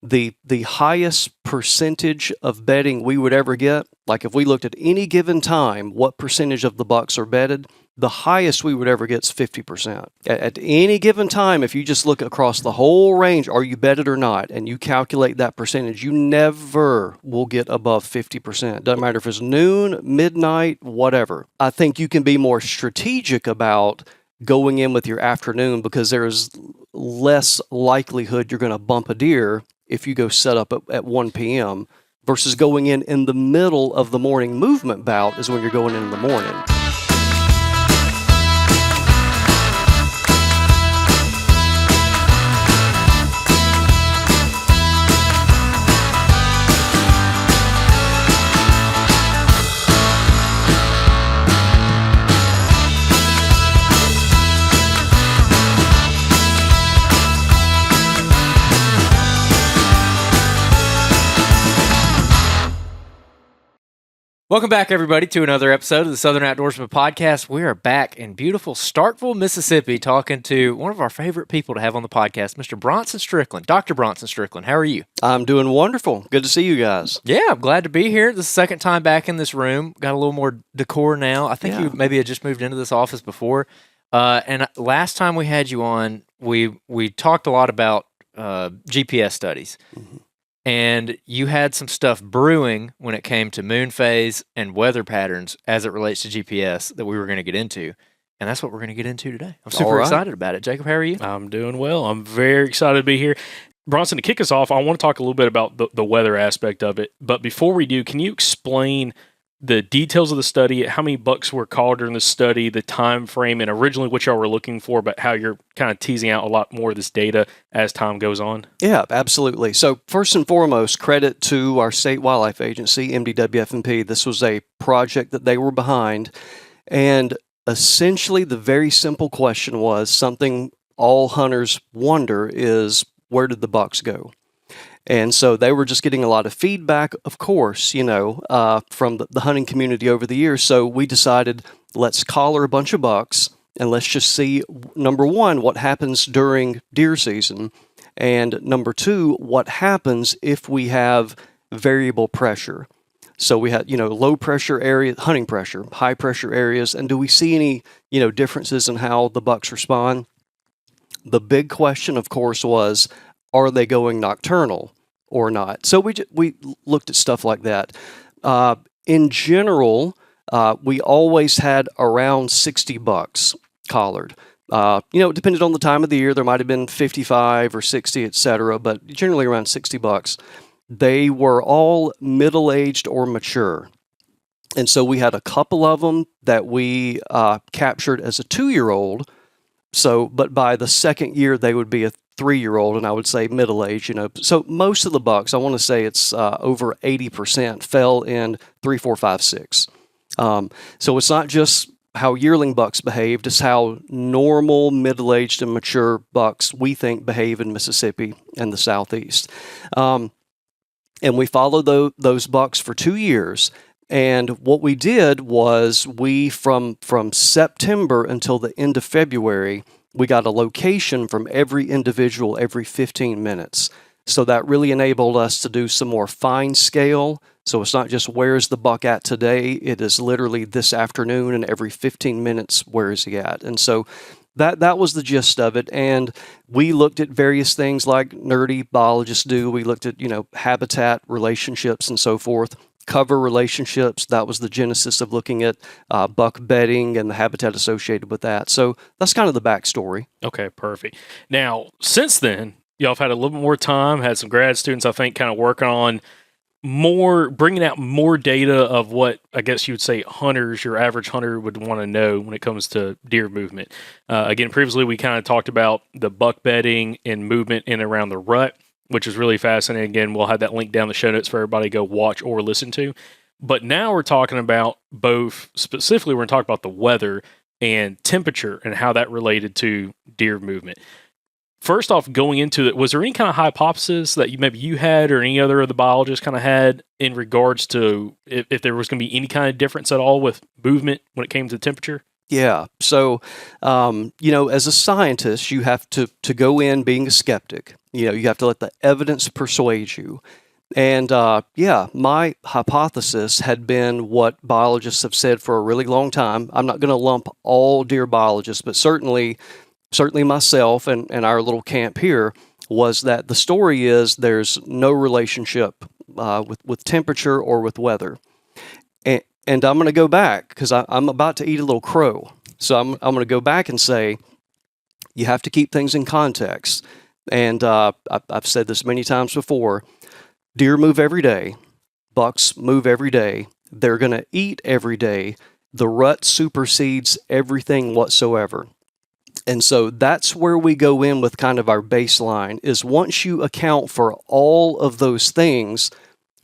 the highest percentage of bedding we would ever get, like if we looked at any given time, what percentage of the bucks are bedded, the highest we would ever get is 50%. At any given time, if you just look across the whole range, are you bedded or not, and you calculate that percentage, you never will get above 50%. Doesn't matter if it's noon, midnight, whatever. I think you can be more strategic about going in with your afternoon because there's less likelihood you're going to bump a deer if you go set up at 1 p.m. versus going in the middle of the morning movement bout is when you're going in the morning. Welcome back, everybody, to another episode of the Southern Outdoorsman Podcast. We are back in beautiful Starkville, Mississippi, talking to one of our favorite people to have on the podcast, Mr. Bronson Strickland. Dr. Bronson Strickland, how are you? I'm doing wonderful. Good to see you guys. Yeah, I'm glad to be here. This is the second time back in this room. Got a little more decor now. I think you maybe had just moved into this office before. And last time we had you on, we talked a lot about GPS studies. Mm-hmm. And you had some stuff brewing when it came to moon phase and weather patterns as it relates to GPS that we were going to get into. And that's what we're going to get into today. I'm super excited about it. Jacob, how are you? I'm doing well. I'm very excited to be here. Bronson, to kick us off, I want to talk a little bit about the weather aspect of it. But before we do, can you explain the details of the study, how many bucks were called during the study, the time frame, and originally what y'all were looking for, but how you're kind of teasing out a lot more of this data as time goes on? Yeah, absolutely. So first and foremost, credit to our state wildlife agency, MDWF&P. This was a project that they were behind. And essentially the very simple question was something all hunters wonder is, where did the bucks go? And so they were just getting a lot of feedback, of course, from the hunting community over the years. So we decided, let's collar a bunch of bucks and let's just see, number one, what happens during deer season. And number two, what happens if we have variable pressure. So we had, low pressure area, hunting pressure, high pressure areas. And do we see any, differences in how the bucks respond? The big question, of course, was, are they going nocturnal or not? So we looked at stuff like that. In general, we always had around 60 bucks collared. It depended on the time of the year. There might have been 55 or 60, etc., but generally around 60 bucks. They were all middle-aged or mature. And so we had a couple of them that we captured as a 2-year-old. So, but by the second year, they would be a 3-year-old, and I would say middle-aged, So most of the bucks, I want to say it's over 80%, fell in 3, 4, 5, 6. So it's not just how yearling bucks behaved, it's how normal, middle-aged, and mature bucks we think behave in Mississippi and the Southeast. And we followed those bucks for 2 years. And what we did was from September until the end of February, we got a location from every individual every 15 minutes. So that really enabled us to do some more fine scale. So it's not just where's the buck at today, it is literally this afternoon and every 15 minutes, where is he at? And so that was the gist of it. And we looked at various things like nerdy biologists do. We looked at, habitat relationships and so forth. Cover relationships, that was the genesis of looking at buck bedding and the habitat associated with that. So that's kind of the backstory. Okay, perfect. Now, since then, y'all have had a little bit more time, had some grad students, I think, kind of working on bringing out more data of what I guess you would say hunters, your average hunter would want to know when it comes to deer movement. Again, previously we kind of talked about the buck bedding and movement in and around the rut, which is really fascinating. Again, we'll have that link down in the show notes for everybody to go watch or listen to. But now we're talking about both, specifically we're going to talk about the weather and temperature and how that related to deer movement. First off, going into it, was there any kind of hypothesis that maybe you had or any other of the biologists kind of had in regards to if there was going to be any kind of difference at all with movement when it came to temperature? Yeah. So, as a scientist, you have to go in being a skeptic. You have to let the evidence persuade you. And my hypothesis had been what biologists have said for a really long time. I'm not going to lump all deer biologists, but certainly myself and our little camp here was that the story is there's no relationship with temperature or with weather. And I'm going to go back because I'm about to eat a little crow. So I'm going to go back and say you have to keep things in context. And I've said this many times before. Deer move every day. Bucks move every day. They're going to eat every day. The rut supersedes everything whatsoever. And so that's where we go in with kind of our baseline is once you account for all of those things,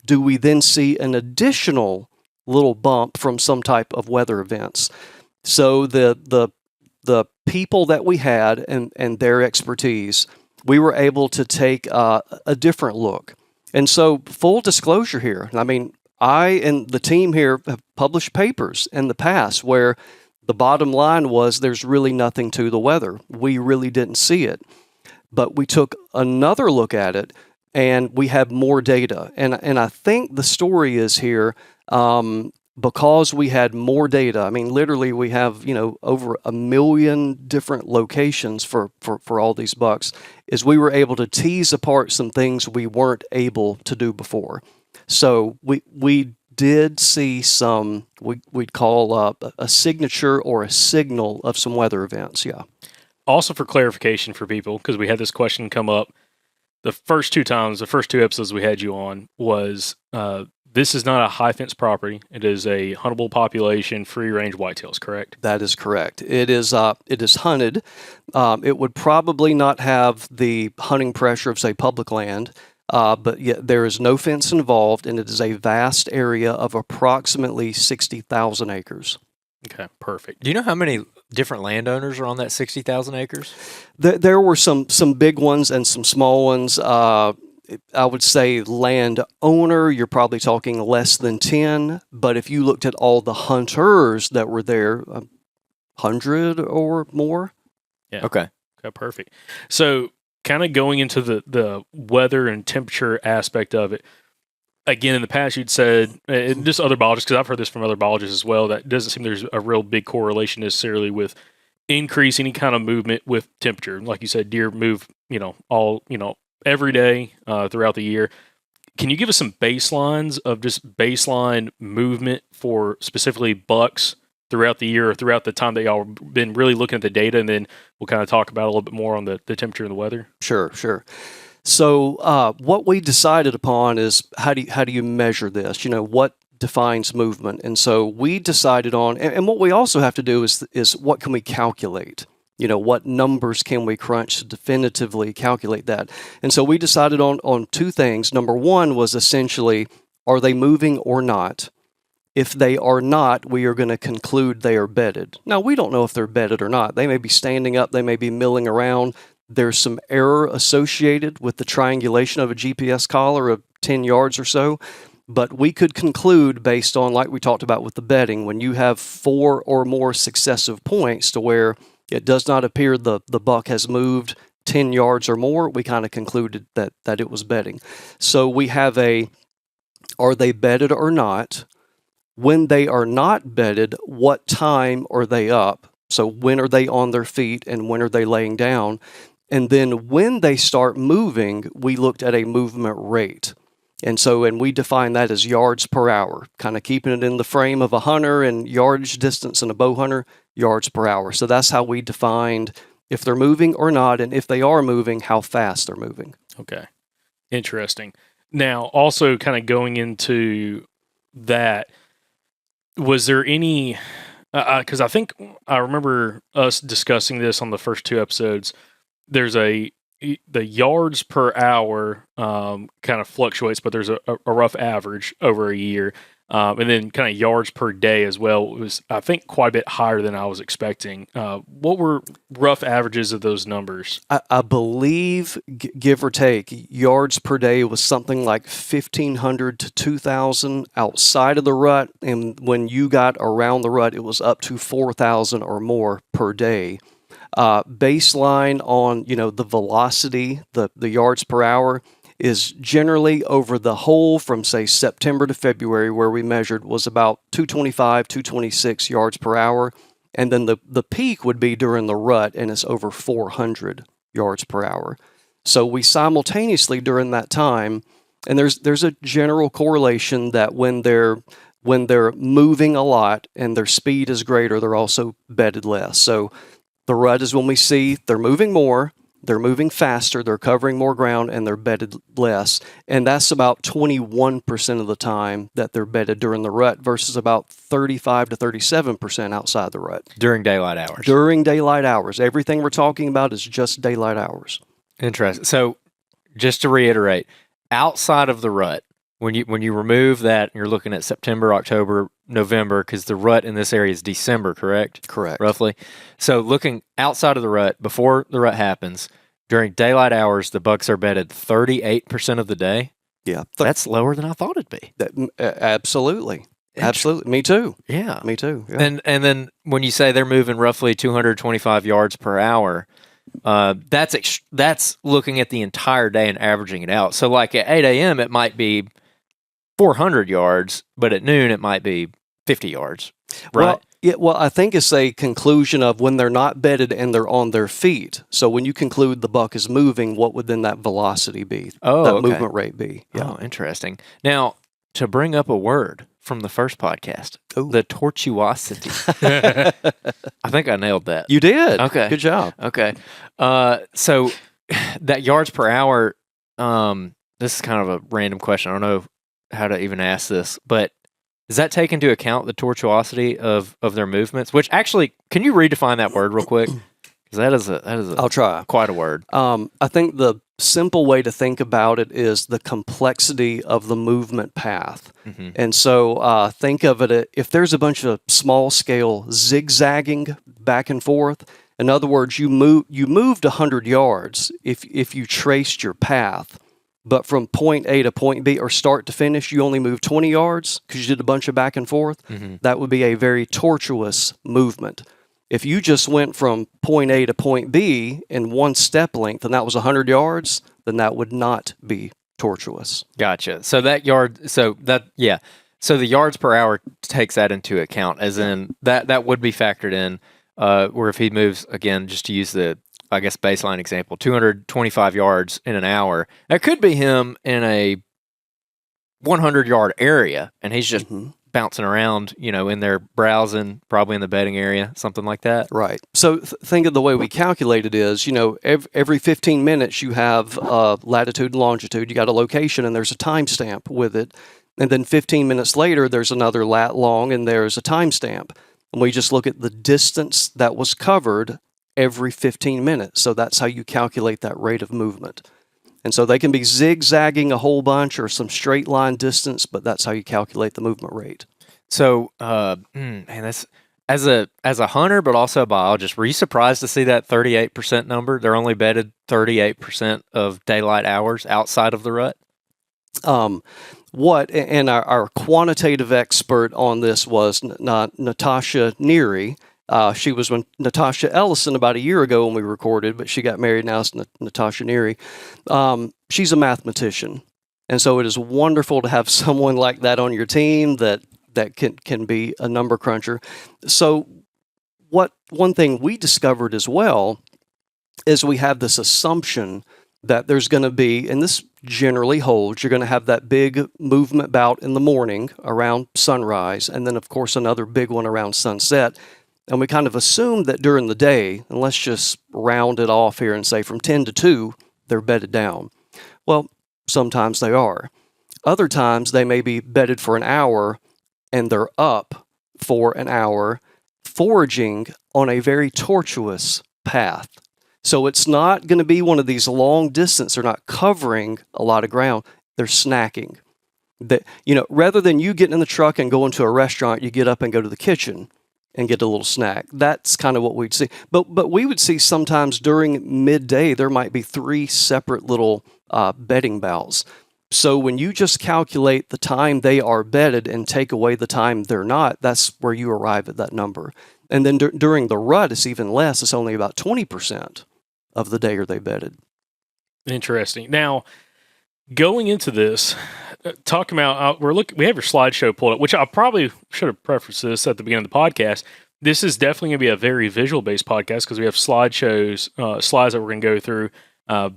do we then see an additional little bump from some type of weather events? So the people that we had and their expertise, we were able to take a different look. And so full disclosure here, I mean, I and the team here have published papers in the past where the bottom line was there's really nothing to the weather. We really didn't see it. But we took another look at it and we have more data. And I think the story is here because we had more data. I mean, literally we have, over 1 million different locations for all these bucks, is we were able to tease apart some things we weren't able to do before. So we did see some, we'd call a signature or a signal of some weather events, yeah. Also for clarification for people, because we had this question come up, the first two episodes we had you on was, this is not a high fence property. It is a huntable population, free range whitetails, correct? That is correct. It is hunted. It would probably not have the hunting pressure of, say, public land, but yet there is no fence involved, and it is a vast area of approximately 60,000 acres. Okay, perfect. Do you know how many different landowners are on that 60,000 acres? There were some big ones and some small ones. I would say landowner, you're probably talking less than 10. But if you looked at all the hunters that were there, 100 or more. Yeah. Okay, perfect. So kind of going into the weather and temperature aspect of it, again, in the past you'd said, and just other biologists, because I've heard this from other biologists as well, that doesn't seem there's a real big correlation necessarily with increase any kind of movement with temperature. Like you said, deer move, every day throughout the year. Can you give us some baselines of just baseline movement for specifically bucks throughout the year or throughout the time that y'all been really looking at the data, and then we'll kind of talk about a little bit more on the temperature and the weather? Sure. So what we decided upon is how do you measure this? What defines movement? And so we decided on, and what we also have to do is what can we calculate? What numbers can we crunch to definitively calculate that? And so we decided on two things. Number one was essentially, are they moving or not? If they are not, we are going to conclude they are bedded. Now, we don't know if they're bedded or not. They may be standing up. They may be milling around. There's some error associated with the triangulation of a GPS collar of 10 yards or so. But we could conclude based on, like we talked about with the bedding, when you have 4 or more successive points to where it does not appear the buck has moved 10 yards or more, we kind of concluded that it was bedding. So we have are they bedded or not? When they are not bedded, what time are they up? So when are they on their feet and when are they laying down? And then when they start moving, we looked at a movement rate. And we define that as yards per hour, kind of keeping it in the frame of a hunter and yardage distance and a bow hunter, yards per hour. So that's how we defined if they're moving or not, and if they are moving, how fast they're moving. Okay. Interesting. Now, also kind of going into that, was there any, because I think I remember us discussing this on the first 2 episodes, there's the yards per hour kind of fluctuates, but there's a rough average over a year. And then kind of yards per day as well. It was, I think, quite a bit higher than I was expecting. What were rough averages of those numbers? I believe, give or take, yards per day was something like 1,500 to 2,000 outside of the rut. And when you got around the rut, it was up to 4,000 or more per day. Baseline on, the velocity, the yards per hour is generally over the whole from, say, September to February, where we measured, was about 225, 226 yards per hour. And then the peak would be during the rut, and it's over 400 yards per hour. So we simultaneously during that time, and there's a general correlation that when they're moving a lot and their speed is greater, they're also bedded less. So the rut is when we see they're moving more, they're moving faster, they're covering more ground, and they're bedded less. And that's about 21% of the time that they're bedded during the rut versus about 35 to 37% outside the rut. During daylight hours. During daylight hours. Everything we're talking about is just daylight hours. Interesting. So just to reiterate, outside of the rut, when you remove that, you're looking at September, October, November, because the rut in this area is December, correct? Correct. Roughly. So looking outside of the rut, before the rut happens, during daylight hours, the bucks are bedded 38% of the day. Yeah. That's lower than I thought it'd be. Absolutely. Absolutely. Me too. Yeah. Me too. Yeah. And then when you say they're moving roughly 225 yards per hour, that's looking at the entire day and averaging it out. So like at 8 a.m., it might be 400 yards, but at noon, it might be 50 yards, right? Well, I think it's a conclusion of when they're not bedded and they're on their feet. So when you conclude the buck is moving, what would then that velocity be? That movement rate be? Yeah. Oh, interesting. Now, to bring up a word from the first podcast, the tortuosity. I think I nailed that. You did. Okay. Good job. Okay. So that yards per hour, this is kind of a random question. I don't know how to even ask this, but does that take into account the tortuosity of their movements? Which actually, can you redefine that word real quick? Because that is I'll try. Quite a word. I think the simple way to think about it is the complexity of the movement path. Mm-hmm. And so think of it, if there's a bunch of small scale zigzagging back and forth, in other words, you moved 100 yards if you traced your path. But from point A to point B, or start to finish, you only moved 20 yards because you did a bunch of back and forth. Mm-hmm. That would be a very tortuous movement. If you just went from point A to point B in one step length, and that was 100 yards, then that would not be tortuous. Gotcha. So the yards per hour takes that into account, as in that would be factored in, where if he moves, again, just to use the, I guess, baseline example, 225 yards in an hour, that could be him in a 100-yard area, and he's just bouncing around, in there browsing, probably in the bedding area, something like that. Right. So think of the way we calculate it is, every 15 minutes you have latitude and longitude. You got a location and there's a timestamp with it. And then 15 minutes later, there's another lat long and there's a timestamp. And we just look at the distance that was covered every 15 minutes. So that's how you calculate that rate of movement. And so they can be zigzagging a whole bunch or some straight line distance, but that's how you calculate the movement rate. So, that's as a hunter, but also a biologist, were you surprised to see that 38% number? They're only bedded 38% of daylight hours outside of the rut? And our quantitative expert on this was Natasha Neary. She was with Natasha Ellison about a year ago when we recorded, but she got married now. It's Natasha Neary. She's a mathematician. And so it is wonderful to have someone like that on your team that can be a number cruncher. So one thing we discovered as well is we have this assumption that there's going to be, and this generally holds, you're going to have that big movement bout in the morning around sunrise, and then, of course, another big one around sunset. And we kind of assume that during the day, and let's just round it off here and say from 10 to 2, they're bedded down. Well, sometimes they are. Other times they may be bedded for an hour and they're up for an hour foraging on a very tortuous path. So it's not going to be one of these long distance. They're not covering a lot of ground. They're snacking. Rather than you getting in the truck and going to a restaurant, you get up and go to the kitchen and get a little snack. That's kind of what we'd see. But we would see sometimes during midday, there might be 3 separate little bedding bouts. So when you just calculate the time they are bedded and take away the time they're not, that's where you arrive at that number. And then during the rut, it's even less. It's only about 20% of the day are they bedded. Interesting. Now, going into this, talking about we have your slideshow pulled up, which I probably should have prefaced this at the beginning of the podcast. This is definitely going to be a very visual-based podcast because we have slides that we're going to go through,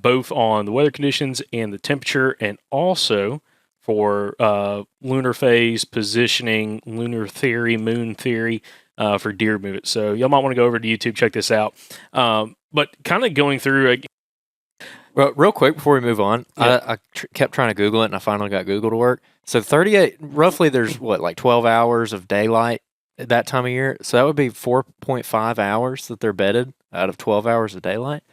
both on the weather conditions and the temperature, and also for lunar phase, positioning, lunar theory, moon theory, for deer movement. So y'all might want to go over to YouTube, check this out. But kind of going through... Well, real quick before we move on, Yeah. I kept trying to Google it, and I finally got Google to work. So 38, roughly there's, like 12 hours of daylight at that time of year. So that would be 4.5 hours that they're bedded out of 12 hours of daylight.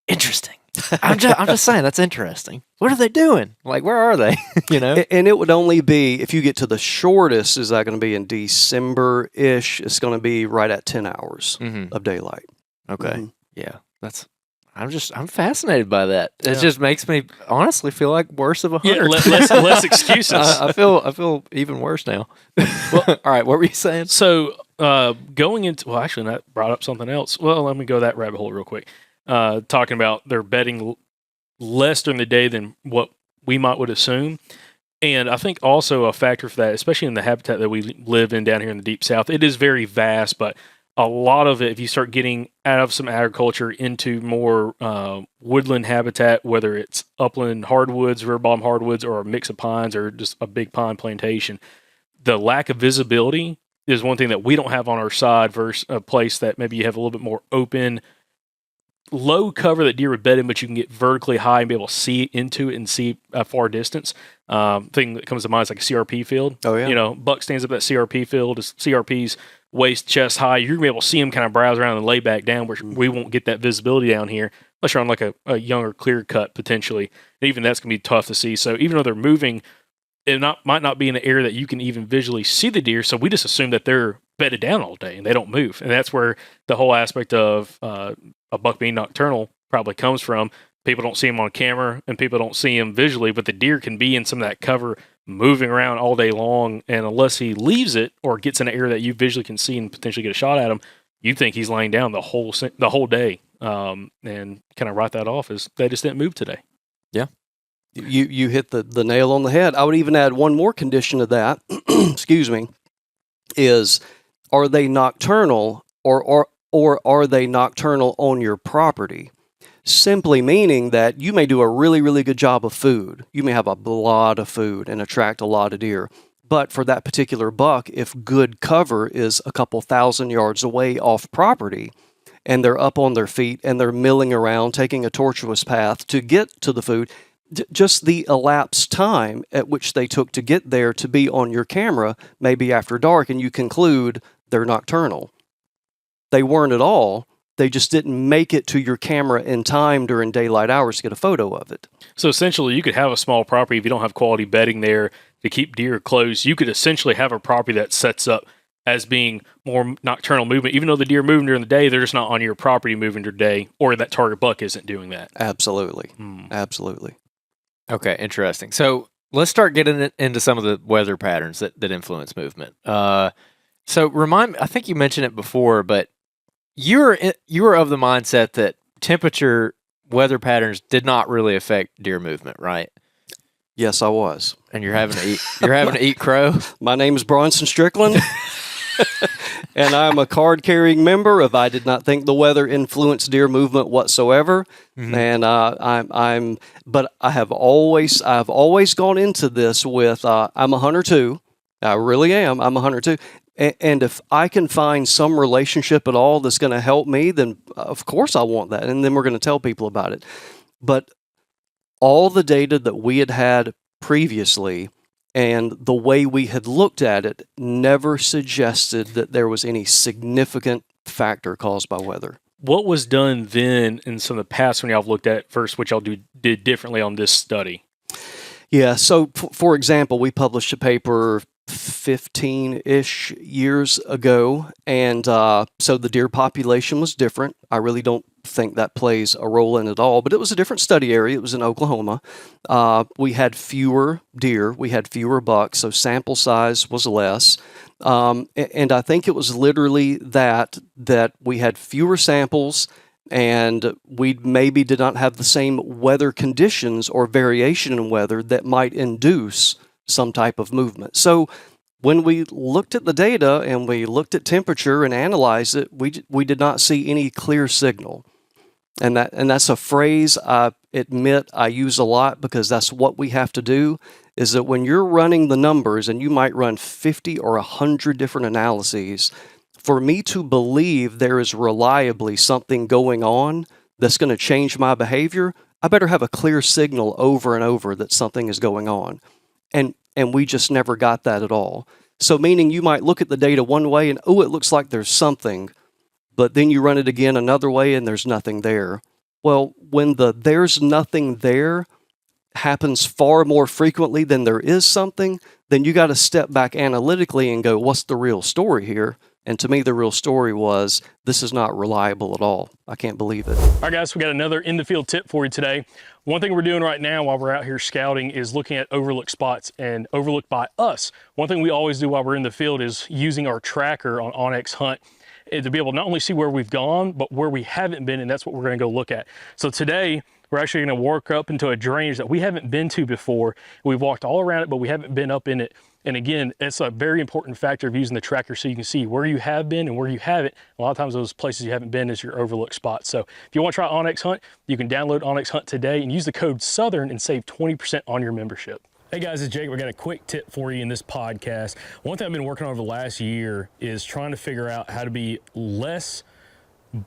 Interesting. I'm just saying, that's interesting. What are they doing? Like, where are they? And it would only be, if you get to the shortest, is that going to be in December-ish? It's going to be right at 10 hours of daylight. Okay. Mm-hmm. Yeah. I'm fascinated by that. It just makes me honestly feel like worse of a hunter. less excuses. I feel even worse now. Well, all right, what were you saying? So going into, well, actually, that brought up something else. Well, let me go that rabbit hole real quick. Talking about they're bedding less during the day than what we would assume. And I think also a factor for that, especially in the habitat that we live in down here in the Deep South, it is very vast, but a lot of it, if you start getting out of some agriculture into more woodland habitat, whether it's upland hardwoods, river bottom hardwoods, or a mix of pines, or just a big pine plantation, the lack of visibility is one thing that we don't have on our side versus a place that maybe you have a little bit more open, low cover that deer would bed in, but you can get vertically high and be able to see into it and see a far distance. Thing that comes to mind is like a CRP field. Oh, yeah. Buck stands up at that CRP field. CRP's waist, chest high. You're going to be able to see him kind of browse around and lay back down, where we won't get that visibility down here unless you're on like a younger clear cut potentially. And even that's going to be tough to see. So even though they're moving, it might not be in an area that you can even visually see the deer. So we just assume that they're bedded down all day and they don't move. And that's where the whole aspect of a buck being nocturnal probably comes from. People don't see him on camera and people don't see him visually, but the deer can be in some of that cover moving around all day long. And unless he leaves it or gets in an area that you visually can see and potentially get a shot at him, you think he's laying down the whole day. And kind of write that off as they just didn't move today. Yeah. You hit the nail on the head. I would even add one more condition to that. Excuse me. Is, are they nocturnal or are they nocturnal on your property? Simply meaning that you may do a really, really good job of food. You may have a lot of food and attract a lot of deer. But for that particular buck, if good cover is a couple thousand yards away off property, and they're up on their feet and they're milling around, taking a tortuous path to get to the food, just the elapsed time at which they took to get there to be on your camera may be after dark, and you conclude they're nocturnal. They weren't at all. They just didn't make it to your camera in time during daylight hours to get a photo of it. So essentially, you could have a small property if you don't have quality bedding there to keep deer close. You could essentially have a property that sets up as being more nocturnal movement. Even though the deer moving during the day, they're just not on your property moving during the day, or that target buck isn't doing that. Absolutely. Absolutely. Okay, interesting. So let's start getting into some of the weather patterns that influence movement. So remind me, I think you mentioned it before, but you were of the mindset that temperature weather patterns did not really affect deer movement, right? Yes, I was. And you're having to eat crow? My name is Bronson Strickland. And I'm a card-carrying member of I Did Not Think the Weather Influenced Deer Movement Whatsoever. Mm-hmm. And but I've always gone into this with I'm a hunter too. I really am. I'm a hunter too. And if I can find some relationship at all that's going to help me, then of course I want that. And then we're going to tell people about it. But all the data that we had previously and the way we had looked at it never suggested that there was any significant factor caused by weather. What was done then in some of the past when y'all looked at it versus what y'all did differently on this study? Yeah, so for example, we published a paper 15-ish years ago. And so the deer population was different. I really don't think that plays a role in it all, but it was a different study area. It was in Oklahoma. We had fewer deer. We had fewer bucks, so sample size was less. And I think it was literally that we had fewer samples, and we maybe did not have the same weather conditions or variation in weather that might induce some type of movement. So when we looked at the data and we looked at temperature and analyzed it, we did not see any clear signal. And that's a phrase I admit I use a lot, because that's what we have to do, is that when you're running the numbers, and you might run 50 or 100 different analyses, for me to believe there is reliably something going on that's going to change my behavior, I better have a clear signal over and over that something is going on. And we just never got that at all. So meaning you might look at the data one way and, oh, it looks like there's something, but then you run it again another way and there's nothing there. Well, when the there's nothing there happens far more frequently than there is something, then you got to step back analytically and go, what's the real story here? And to me, the real story was, this is not reliable at all. I can't believe it. All right, guys, we got another in the field tip for you today. One thing we're doing right now while we're out here scouting is looking at overlooked spots, and overlooked by us. One thing we always do while we're in the field is using our tracker on onX Hunt to be able to not only see where we've gone, but where we haven't been, and that's what we're going to go look at. So today, we're actually going to work up into a drainage that we haven't been to before. We've walked all around it, but we haven't been up in it. And again, it's a very important factor of using the tracker, so you can see where you have been and where you haven't. A lot of times those places you haven't been is your overlooked spots. So if you want to try onX Hunt, you can download onX Hunt today and use the code SOUTHERN and save 20% on your membership. Hey guys, it's Jake. We got a quick tip for you in this podcast. One thing I've been working on over the last year is trying to figure out how to be less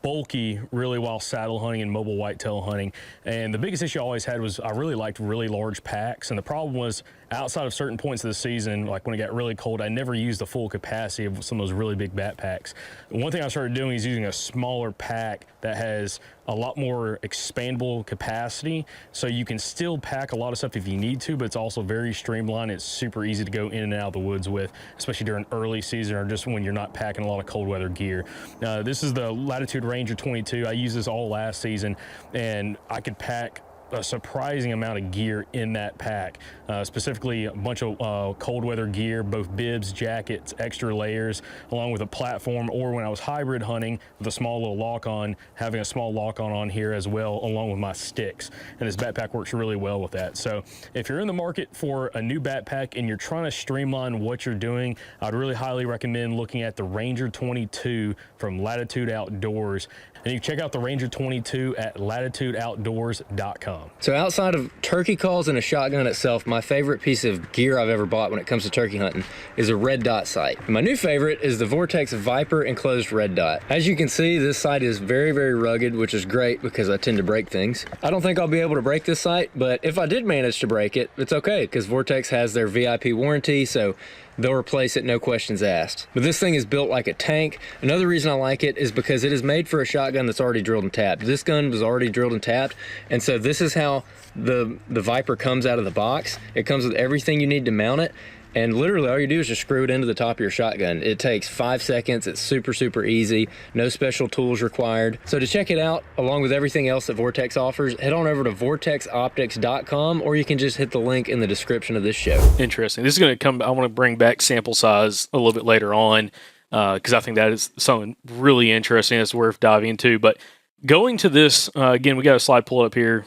bulky really while saddle hunting and mobile whitetail hunting. And the biggest issue I always had was I really liked really large packs, and the problem was outside of certain points of the season, like when it got really cold, I never used the full capacity of some of those really big backpacks. And one thing I started doing is using a smaller pack that has a lot more expandable capacity, so you can still pack a lot of stuff if you need to, but it's also very streamlined. It's super easy to go in and out of the woods with, especially during early season or just when you're not packing a lot of cold weather gear. This is the Latitude Ranger 22. I used this all last season, and I could pack a surprising amount of gear in that pack, specifically a bunch of cold weather gear, both bibs, jackets, extra layers, along with a platform, or when I was hybrid hunting with a small little lock-on, having a small lock-on on here as well, along with my sticks. And this backpack works really well with that. So if you're in the market for a new backpack and you're trying to streamline what you're doing, I'd really highly recommend looking at the Ranger 22 from Latitude Outdoors. And you can check out the Ranger 22 at latitudeoutdoors.com. So outside of turkey calls and a shotgun itself, my favorite piece of gear I've ever bought when it comes to turkey hunting is a red dot sight. And my new favorite is the Vortex Viper enclosed red dot. As you can see, this sight is very, very rugged, which is great because I tend to break things. I don't think I'll be able to break this sight, but if I did manage to break it, it's okay because Vortex has their VIP warranty, so they'll replace it, no questions asked. But this thing is built like a tank. Another reason I like it is because it is made for a shotgun that's already drilled and tapped. This gun was already drilled and tapped, and so this is how the Viper comes out of the box. It comes with everything you need to mount it, and literally all you do is just screw it into the top of your shotgun. It takes 5 seconds. It's super, super easy. No special tools required. So to check it out, along with everything else that Vortex offers, head on over to vortexoptics.com, or you can just hit the link in the description of this show. Interesting. This is going to come, I want to bring back sample size a little bit later on, because I think that is something really interesting that's worth diving into. But going to this, again, we got a slide pulled up here.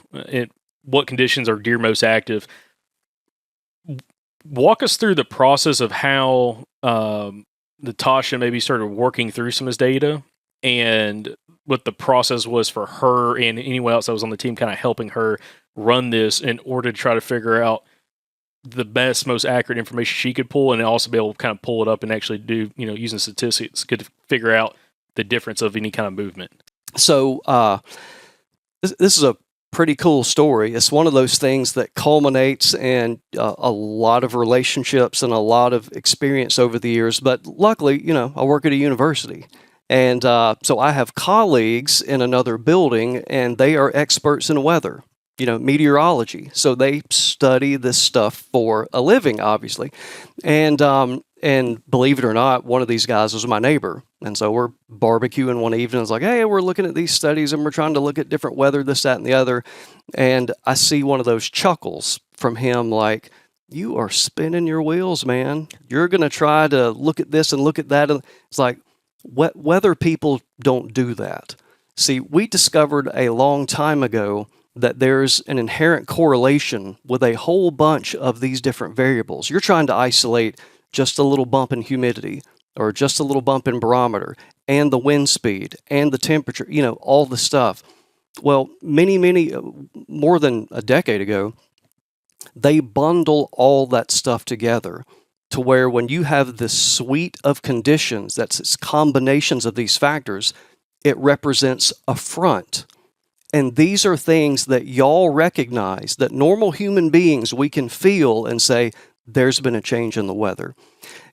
What conditions are deer most active? Walk us through the process of how Natasha maybe started working through some of his data, and what the process was for her and anyone else that was on the team kind of helping her run this in order to try to figure out the best, most accurate information she could pull, and also be able to kind of pull it up and actually do, using statistics, could figure out the difference of any kind of movement. So this is a pretty cool story. It's one of those things that culminates in a lot of relationships and a lot of experience over the years. But luckily, I work at a university. And so I have colleagues in another building, and they are experts in weather, meteorology. So they study this stuff for a living, obviously. And And believe it or not, one of these guys was my neighbor. And so we're barbecuing one evening. It's like, hey, we're looking at these studies and we're trying to look at different weather, this, that, and the other. And I see one of those chuckles from him like, you are spinning your wheels, man. You're going to try to look at this and look at that. And it's like, weather people don't do that. See, we discovered a long time ago that there's an inherent correlation with a whole bunch of these different variables. You're trying to isolate just a little bump in humidity or just a little bump in barometer and the wind speed and the temperature, all the stuff. Well, many, more than a decade ago, they bundle all that stuff together to where when you have this suite of conditions, that's its combinations of these factors, it represents a front. And these are things that y'all recognize, that normal human beings, we can feel and say, there's been a change in the weather.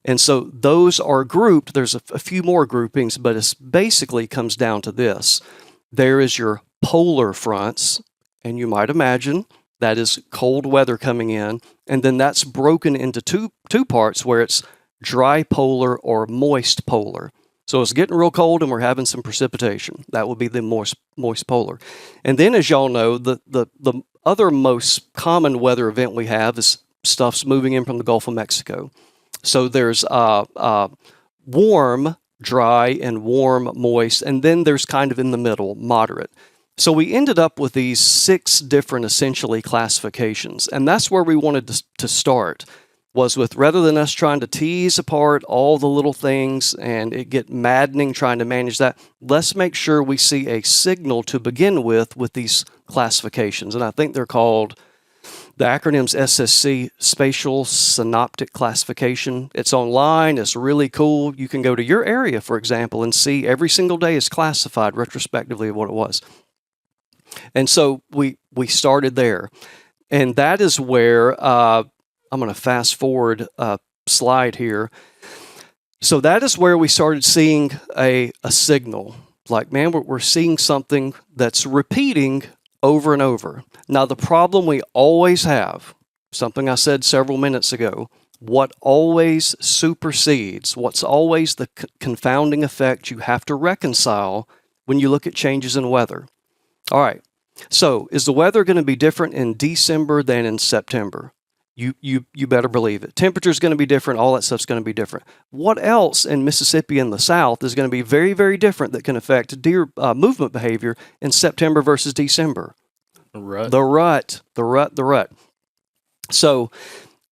And so those are grouped. There's a few more groupings, but it basically comes down to this. There is your polar fronts, and you might imagine that is cold weather coming in, and then that's broken into two parts where it's dry polar or moist polar. So it's getting real cold and we're having some precipitation. That would be the moist polar. And then, as y'all know, the other most common weather event we have is stuff's moving in from the Gulf of Mexico. So there's warm, dry, and warm, moist, and then there's kind of in the middle, moderate. So we ended up with these 6 different, essentially, classifications. And that's where we wanted to start, was with, rather than us trying to tease apart all the little things and it get maddening trying to manage that, let's make sure we see a signal to begin with these classifications. And I think they're called, the acronym's SSC, Spatial Synoptic Classification. It's online. It's really cool. You can go to your area, for example, and see every single day is classified retrospectively of what it was. And so we started there. And that is where, I'm going to fast forward a slide here. So that is where we started seeing a signal. Like, man, we're seeing something that's repeating over and over. Now, the problem we always have, something I said several minutes ago, what always supersedes, what's always the confounding effect you have to reconcile when you look at changes in weather. All right, so is the weather going to be different in December than in September? You better believe it. Temperature's going to be different. All that stuff's going to be different. What else in Mississippi and the South is going to be very, very different that can affect deer movement behavior in September versus December? The rut. So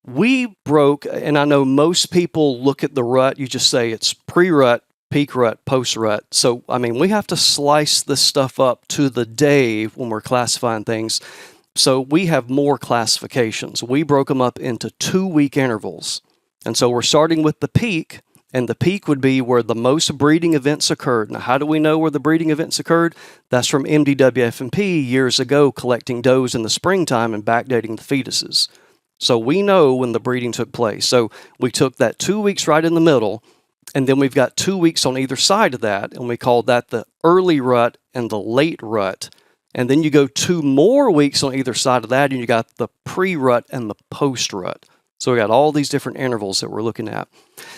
we broke, and I know most people look at the rut, you just say it's pre-rut, peak rut, post-rut. So, I mean, we have to slice this stuff up to the day when we're classifying things. So we have more classifications. We broke them up into 2-week intervals. And so we're starting with the peak, and the peak would be where the most breeding events occurred. Now, how do we know where the breeding events occurred? That's from MDWF&P years ago, collecting does in the springtime and backdating the fetuses. So we know when the breeding took place. So we took that 2 weeks right in the middle, and then we've got 2 weeks on either side of that, and we called that the early rut and the late rut. And then you go 2 more weeks on either side of that, and you got the pre-rut and the post-rut. So we got all these different intervals that we're looking at.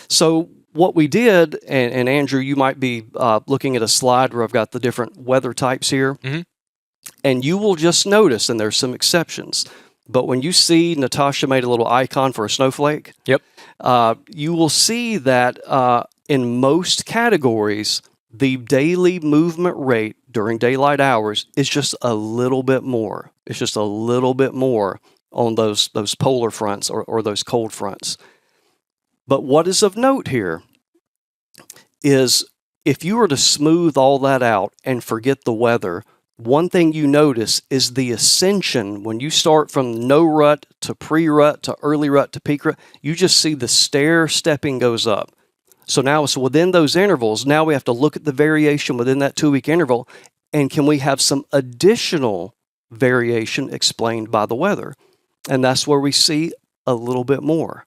So what we did, and Andrew, you might be looking at a slide where I've got the different weather types here, and you will just notice, and there's some exceptions, but when you see Natasha made a little icon for a snowflake, you will see that in most categories, the daily movement rate during daylight hours is just a little bit more. It's just a little bit more on those polar fronts or those cold fronts. But what is of note here is if you were to smooth all that out and forget the weather, one thing you notice is the ascension. When you start from no rut to pre-rut to early rut to peak rut, you just see the stair stepping goes up. So now it's within those intervals. Now we have to look at the variation within that 2-week interval, and can we have some additional variation explained by the weather? And that's where we see a little bit more.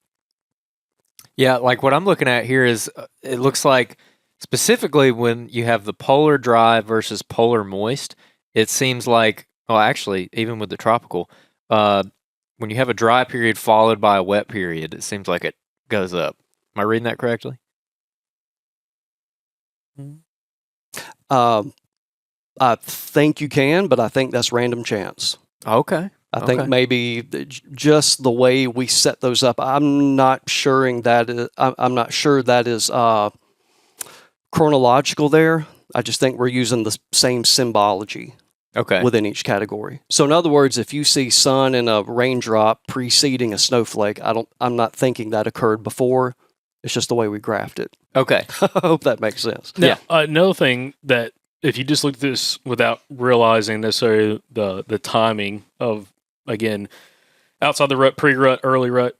Yeah, like what I'm looking at here is it looks like specifically when you have the polar dry versus polar moist, it seems like, well, actually, even with the tropical, when you have a dry period followed by a wet period, it seems like it goes up. Am I reading that correctly? I think you can, but I think that's random chance. Okay. I think maybe just the way we set those up. I'm not sure that is chronological there. I just think we're using the same symbology within each category. So in other words, if you see sun and a raindrop preceding a snowflake, I'm not thinking that occurred before. It's just the way we graphed it. Okay. I hope that makes sense. Now, another thing that if you just look at this without realizing necessarily the timing of, again, outside the rut, pre-rut, early rut,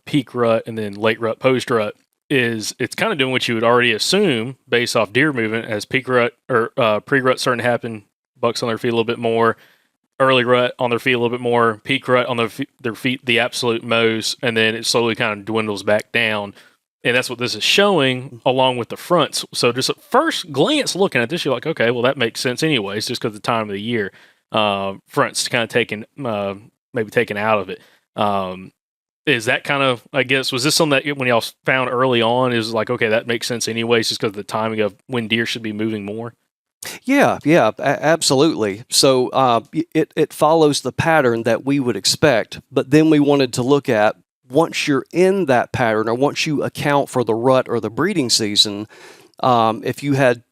peak rut, and then late rut, post-rut, is it's kind of doing what you would already assume based off deer movement as peak rut or pre-rut starting to happen, bucks on their feet a little bit more, early rut on their feet a little bit more, peak rut on their feet the absolute most, and then it slowly kind of dwindles back down. And that's what this is showing along with the fronts. So just at first glance looking at this, you're like, okay, well, that makes sense anyways, just because of the time of the year. Fronts kind of maybe taken out of it. Is that kind of, I guess, was this something that when y'all found early on is like, okay, that makes sense anyways, just because of the timing of when deer should be moving more? Yeah, absolutely. So it follows the pattern that we would expect, but then we wanted to look at once you're in that pattern or once you account for the rut or the breeding season, if you had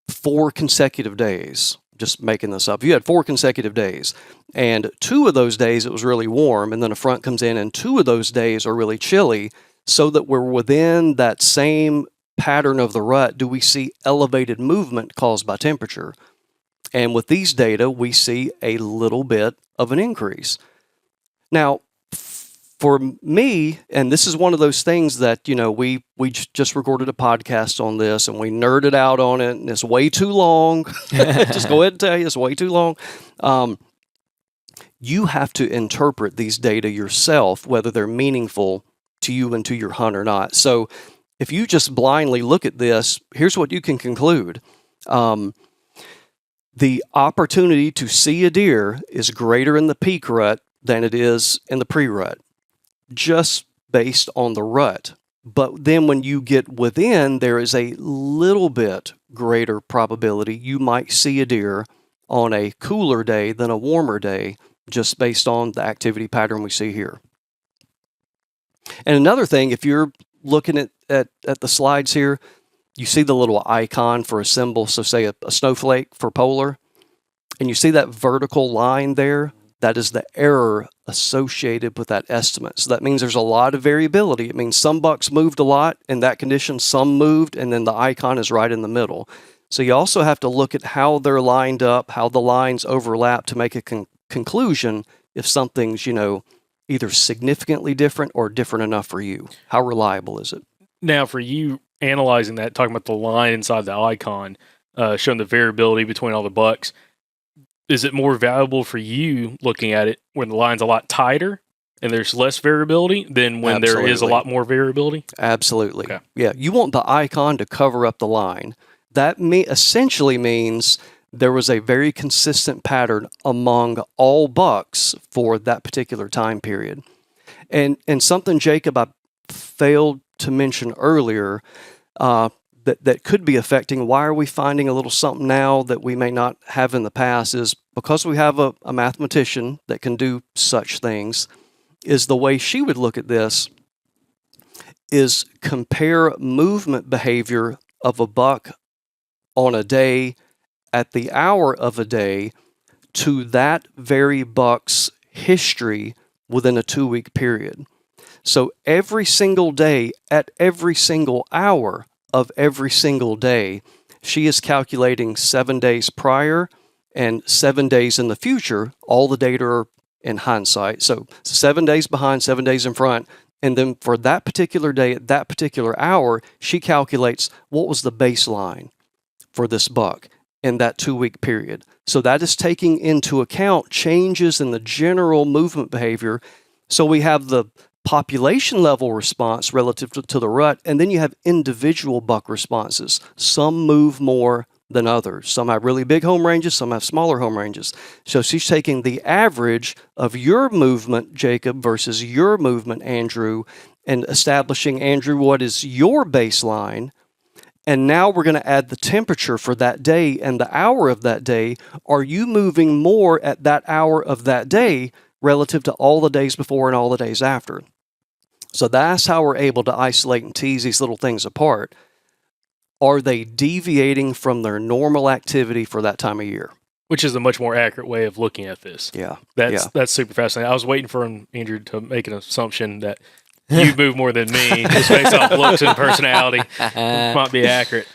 4 consecutive days, just making this up, if you had 4 consecutive days and 2 of those days it was really warm and then a front comes in and 2 of those days are really chilly, so that we're within that same pattern of the rut, do we see elevated movement caused by temperature? And with these data, we see a little bit of an increase. Now, for me, and this is one of those things that, we just recorded a podcast on this and we nerded out on it and it's way too long. Just go ahead and tell you it's way too long. You have to interpret these data yourself, whether they're meaningful to you and to your hunt or not. So if you just blindly look at this, here's what you can conclude. The opportunity to see a deer is greater in the peak rut than it is in the pre-rut, just based on the rut. But then when you get within, there is a little bit greater probability you might see a deer on a cooler day than a warmer day, just based on the activity pattern we see here. And another thing, if you're looking at the slides here, you see the little icon for a symbol, so say a snowflake for polar, and you see that vertical line there, that is the error associated with that estimate. So that means there's a lot of variability. It means some bucks moved a lot in that condition, some moved, and then the icon is right in the middle. So you also have to look at how they're lined up, how the lines overlap to make a conclusion if something's, either significantly different or different enough for you. How reliable is it? Now, for you analyzing that, talking about the line inside the icon, showing the variability between all the bucks, is it more valuable for you looking at it when the line's a lot tighter and there's less variability than when there is a lot more variability? Absolutely. Okay. Yeah, you want the icon to cover up the line. That essentially means there was a very consistent pattern among all bucks for that particular time period. And something, Jacob, I failed to mention earlier that could be affecting why are we finding a little something now that we may not have in the past is because we have a mathematician that can do such things, is the way she would look at this is compare movement behavior of a buck on a day at the hour of a day to that very buck's history within a 2-week period. So every single day at every single hour of every single day, she is calculating 7 days prior and 7 days in the future. All the data are in hindsight. So 7 days behind, 7 days in front. And then for that particular day at that particular hour, she calculates what was the baseline for this buck in that 2-week period. So that is taking into account changes in the general movement behavior. So we have the population level response relative to the rut, and then you have individual buck responses. Some move more than others. Some have really big home ranges, some have smaller home ranges. So she's taking the average of your movement, Jacob, versus your movement, Andrew, and establishing, Andrew, what is your baseline. And now we're going to add the temperature for that day and the hour of that day. Are you moving more at that hour of that day relative to all the days before and all the days after? So that's how we're able to isolate and tease these little things apart. Are they deviating from their normal activity for that time of year? Which is a much more accurate way of looking at this. Yeah. That's super fascinating. I was waiting for Andrew to make an assumption that you move more than me, just based off looks and personality. Might be accurate.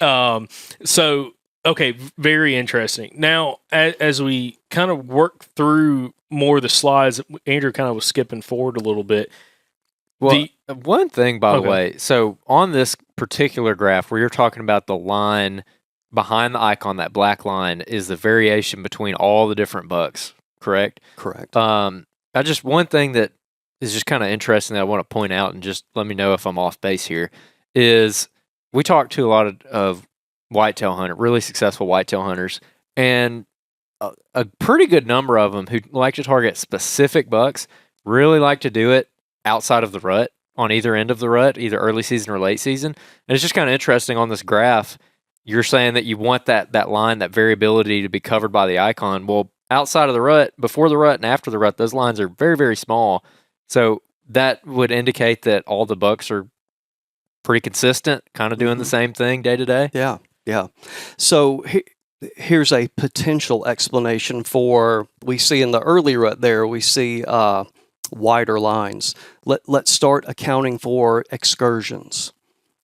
So, okay, very interesting. Now, as we kind of work through more of the slides, Andrew kind of was skipping forward a little bit. Well, one thing, by the way, so on this particular graph where you're talking about the line behind the icon, that black line, is the variation between all the different bucks, correct? Correct. One thing that is just kind of interesting that I want to point out, and just let me know if I'm off base here, is we talked to a lot of whitetail hunters, really successful whitetail hunters, and a pretty good number of them who like to target specific bucks really like to do it outside of the rut, on either end of the rut, either early season or late season. And it's just kind of interesting on this graph, you're saying that you want that line, that variability to be covered by the icon. Well, outside of the rut, before the rut and after the rut, those lines are very, very small. So that would indicate that all the bucks are pretty consistent, kind of doing the same thing day to day. Yeah, yeah. So here's a potential explanation for, we see in the early rut there, we see wider lines. Let's start accounting for excursions.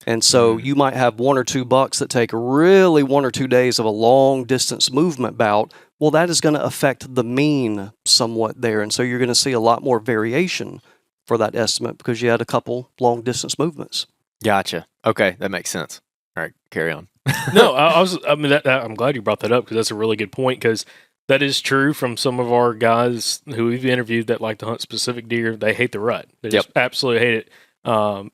And so you might have one or two bucks that take really 1 or 2 days of a long distance movement bout. Well, that is going to affect the mean somewhat there. And so you're going to see a lot more variation for that estimate because you had a couple long distance movements. Gotcha. Okay, that makes sense. All right, carry on. No, I'm glad you brought that up because that's a really good point, because that is true from some of our guys who we've interviewed that like to hunt specific deer. They hate the rut. They just absolutely hate it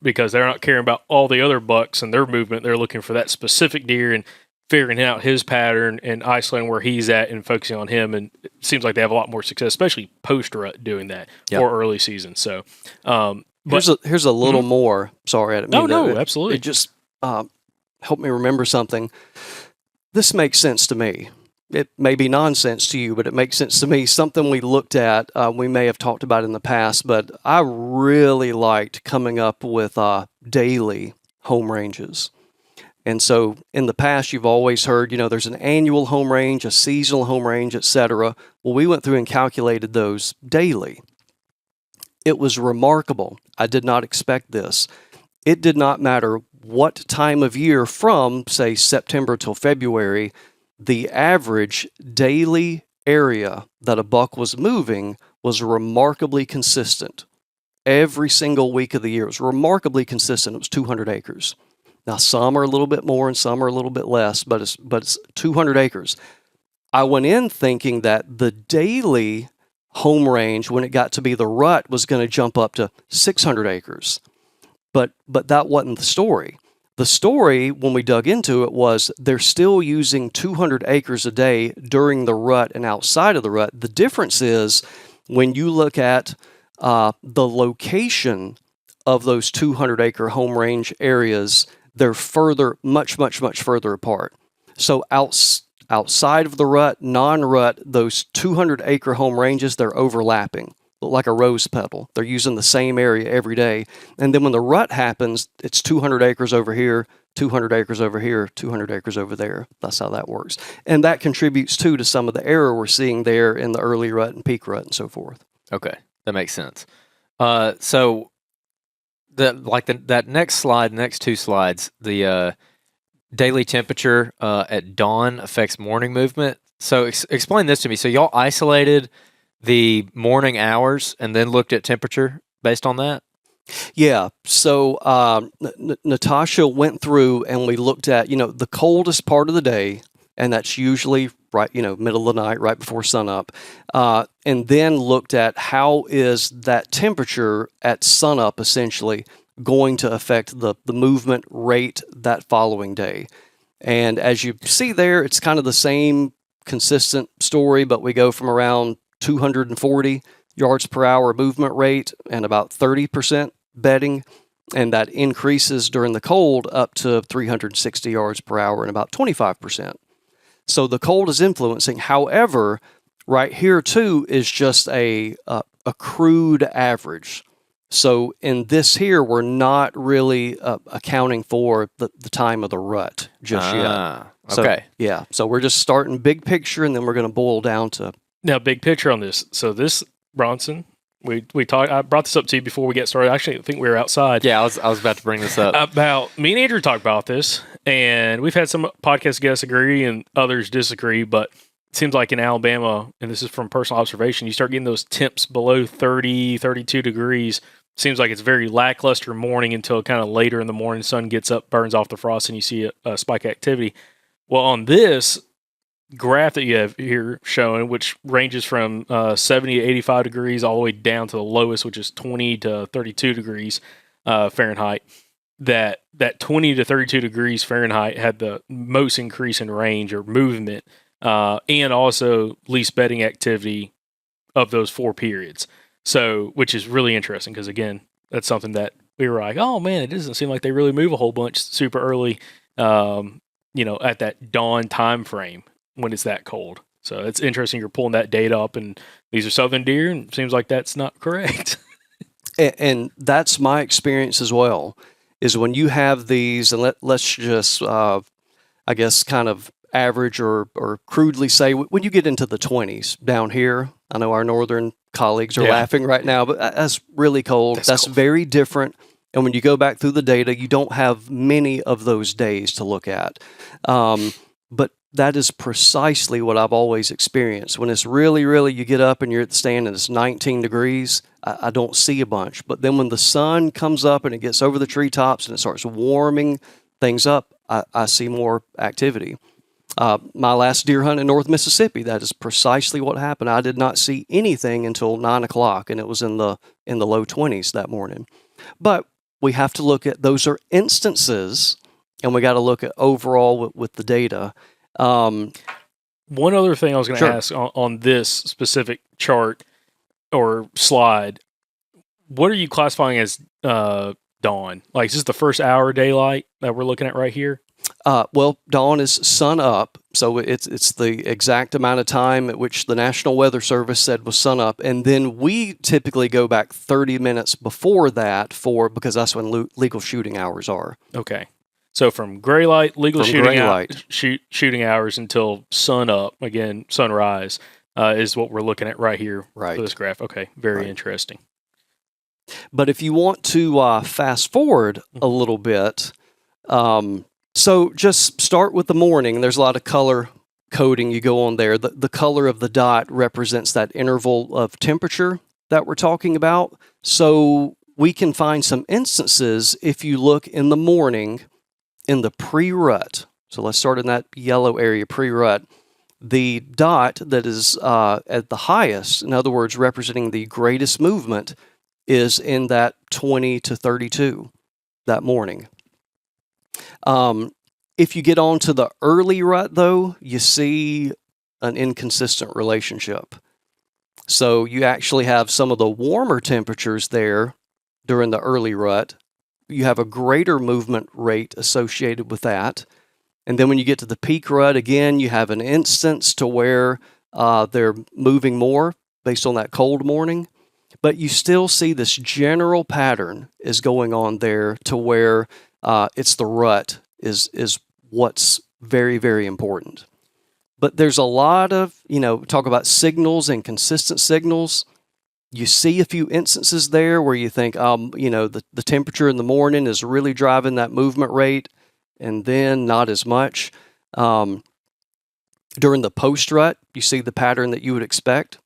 because they're not caring about all the other bucks and their movement. They're looking for that specific deer and figuring out his pattern and isolating where he's at and focusing on him. And it seems like they have a lot more success, especially post-rut, doing that or early season. So here's a little more. Sorry, I didn't mean No, that. absolutely. It just helped me remember something. This makes sense to me. It may be nonsense to you, but it makes sense to me. Something we looked at, we may have talked about in the past, but I really liked coming up with daily home ranges. And so in the past, you've always heard, there's an annual home range, a seasonal home range, etc. Well, we went through and calculated those daily. It was remarkable. I did not expect this. It did not matter what time of year from, say, September till February, the average daily area that a buck was moving was remarkably consistent. Every single week of the year, it was remarkably consistent. It was 200 acres. Now, some are a little bit more and some are a little bit less, but it's 200 acres. I went in thinking that the daily home range, when it got to be the rut, was going to jump up to 600 acres. But that wasn't the story. The story, when we dug into it, was they're still using 200 acres a day during the rut and outside of the rut. The difference is when you look at the location of those 200-acre home range areas, they're much further apart. So outside of the rut, non-rut, those 200-acre home ranges, they're overlapping. Look like a rose petal. They're using the same area every day. And then when the rut happens, it's 200 acres over here, 200 acres over here, 200 acres over there. That's how that works. And that contributes, too, to some of the error we're seeing there in the early rut and peak rut and so forth. Okay, that makes sense. So that next slide, next two slides, the daily temperature at dawn affects morning movement. So explain this to me. So y'all isolated the morning hours and then looked at temperature based on that? Yeah. So Natasha went through and we looked at, the coldest part of the day, and that's usually right, middle of the night, right before sunup, and then looked at how is that temperature at sunup essentially going to affect the movement rate that following day. And as you see there, it's kind of the same consistent story, but we go from around 240 yards per hour movement rate and about 30% bedding. And that increases during the cold up to 360 yards per hour and about 25%. So the cold is influencing. However, right here too is just a crude average. So in this here, we're not really accounting for the time of the rut just yet. So, okay. Yeah. So we're just starting big picture, and then we're going to boil down to... Now, big picture on this. So this, Bronson, we talked. I brought this up to you before we get started. Actually, I think we were outside. Yeah, I was about to bring this up. About me and Andrew talked about this, and we've had some podcast guests agree and others disagree, but it seems like in Alabama, and this is from personal observation, you start getting those temps below 30, 32 degrees. Seems like it's very lackluster morning until kind of later in the morning, sun gets up, burns off the frost, and you see a spike activity. Well, on this graph that you have here showing, which ranges from 70 to 85 degrees all the way down to the lowest, which is 20 to 32 degrees Fahrenheit, that 20 to 32 degrees Fahrenheit had the most increase in range or movement and also least bedding activity of those 4 periods. So, which is really interesting because, again, that's something that we were like, oh man, it doesn't seem like they really move a whole bunch super early, at that dawn time frame when it's that cold. So it's interesting you're pulling that data up, and these are southern deer, and it seems like that's not correct. And that's my experience as well, is when you have these, and let's just, I guess, kind of average or crudely say, when you get into the 20s down here, I know our northern colleagues are laughing right now, but that's really cold. That's cold. Very different. And when you go back through the data, you don't have many of those days to look at. But that is precisely what I've always experienced. When it's really, really, you get up and you're at the stand and it's 19 degrees, I don't see a bunch. But then when the sun comes up and it gets over the treetops and it starts warming things up, I see more activity. My last deer hunt in North Mississippi, that is precisely what happened. I did not see anything until 9 o'clock, and it was in the low 20s that morning. But we have to look at, those are instances, and we got to look at overall with the data. One other thing I was going to ask on this specific chart or slide, what are you classifying as dawn? Like, is this the first hour daylight that we're looking at right here? Well, dawn is sun up, so it's the exact amount of time at which the National Weather Service said was sun up, and then we typically go back 30 minutes before that because that's when legal shooting hours are. Okay, so from gray light, shooting hours until sun up, again, sunrise, is what we're looking at right here for this graph. Okay, very interesting. But if you want to fast forward a little bit, so just start with the morning. There's a lot of color coding you go on there. The color of the dot represents that interval of temperature that we're talking about. So we can find some instances if you look in the morning in the pre-rut. So let's start in that yellow area, pre-rut. The dot that is at the highest, in other words, representing the greatest movement, is in that 20 to 32 that morning. If you get on to the early rut, though, you see an inconsistent relationship. So you actually have some of the warmer temperatures there during the early rut. You have a greater movement rate associated with that. And then when you get to the peak rut, again, you have an instance to where they're moving more based on that cold morning. But you still see this general pattern is going on there to where it's the rut is what's very, very important. But there's a lot of, talk about signals and consistent signals. You see a few instances there where you think, the temperature in the morning is really driving that movement rate, and then not as much. During the post-rut, you see the pattern that you would expect.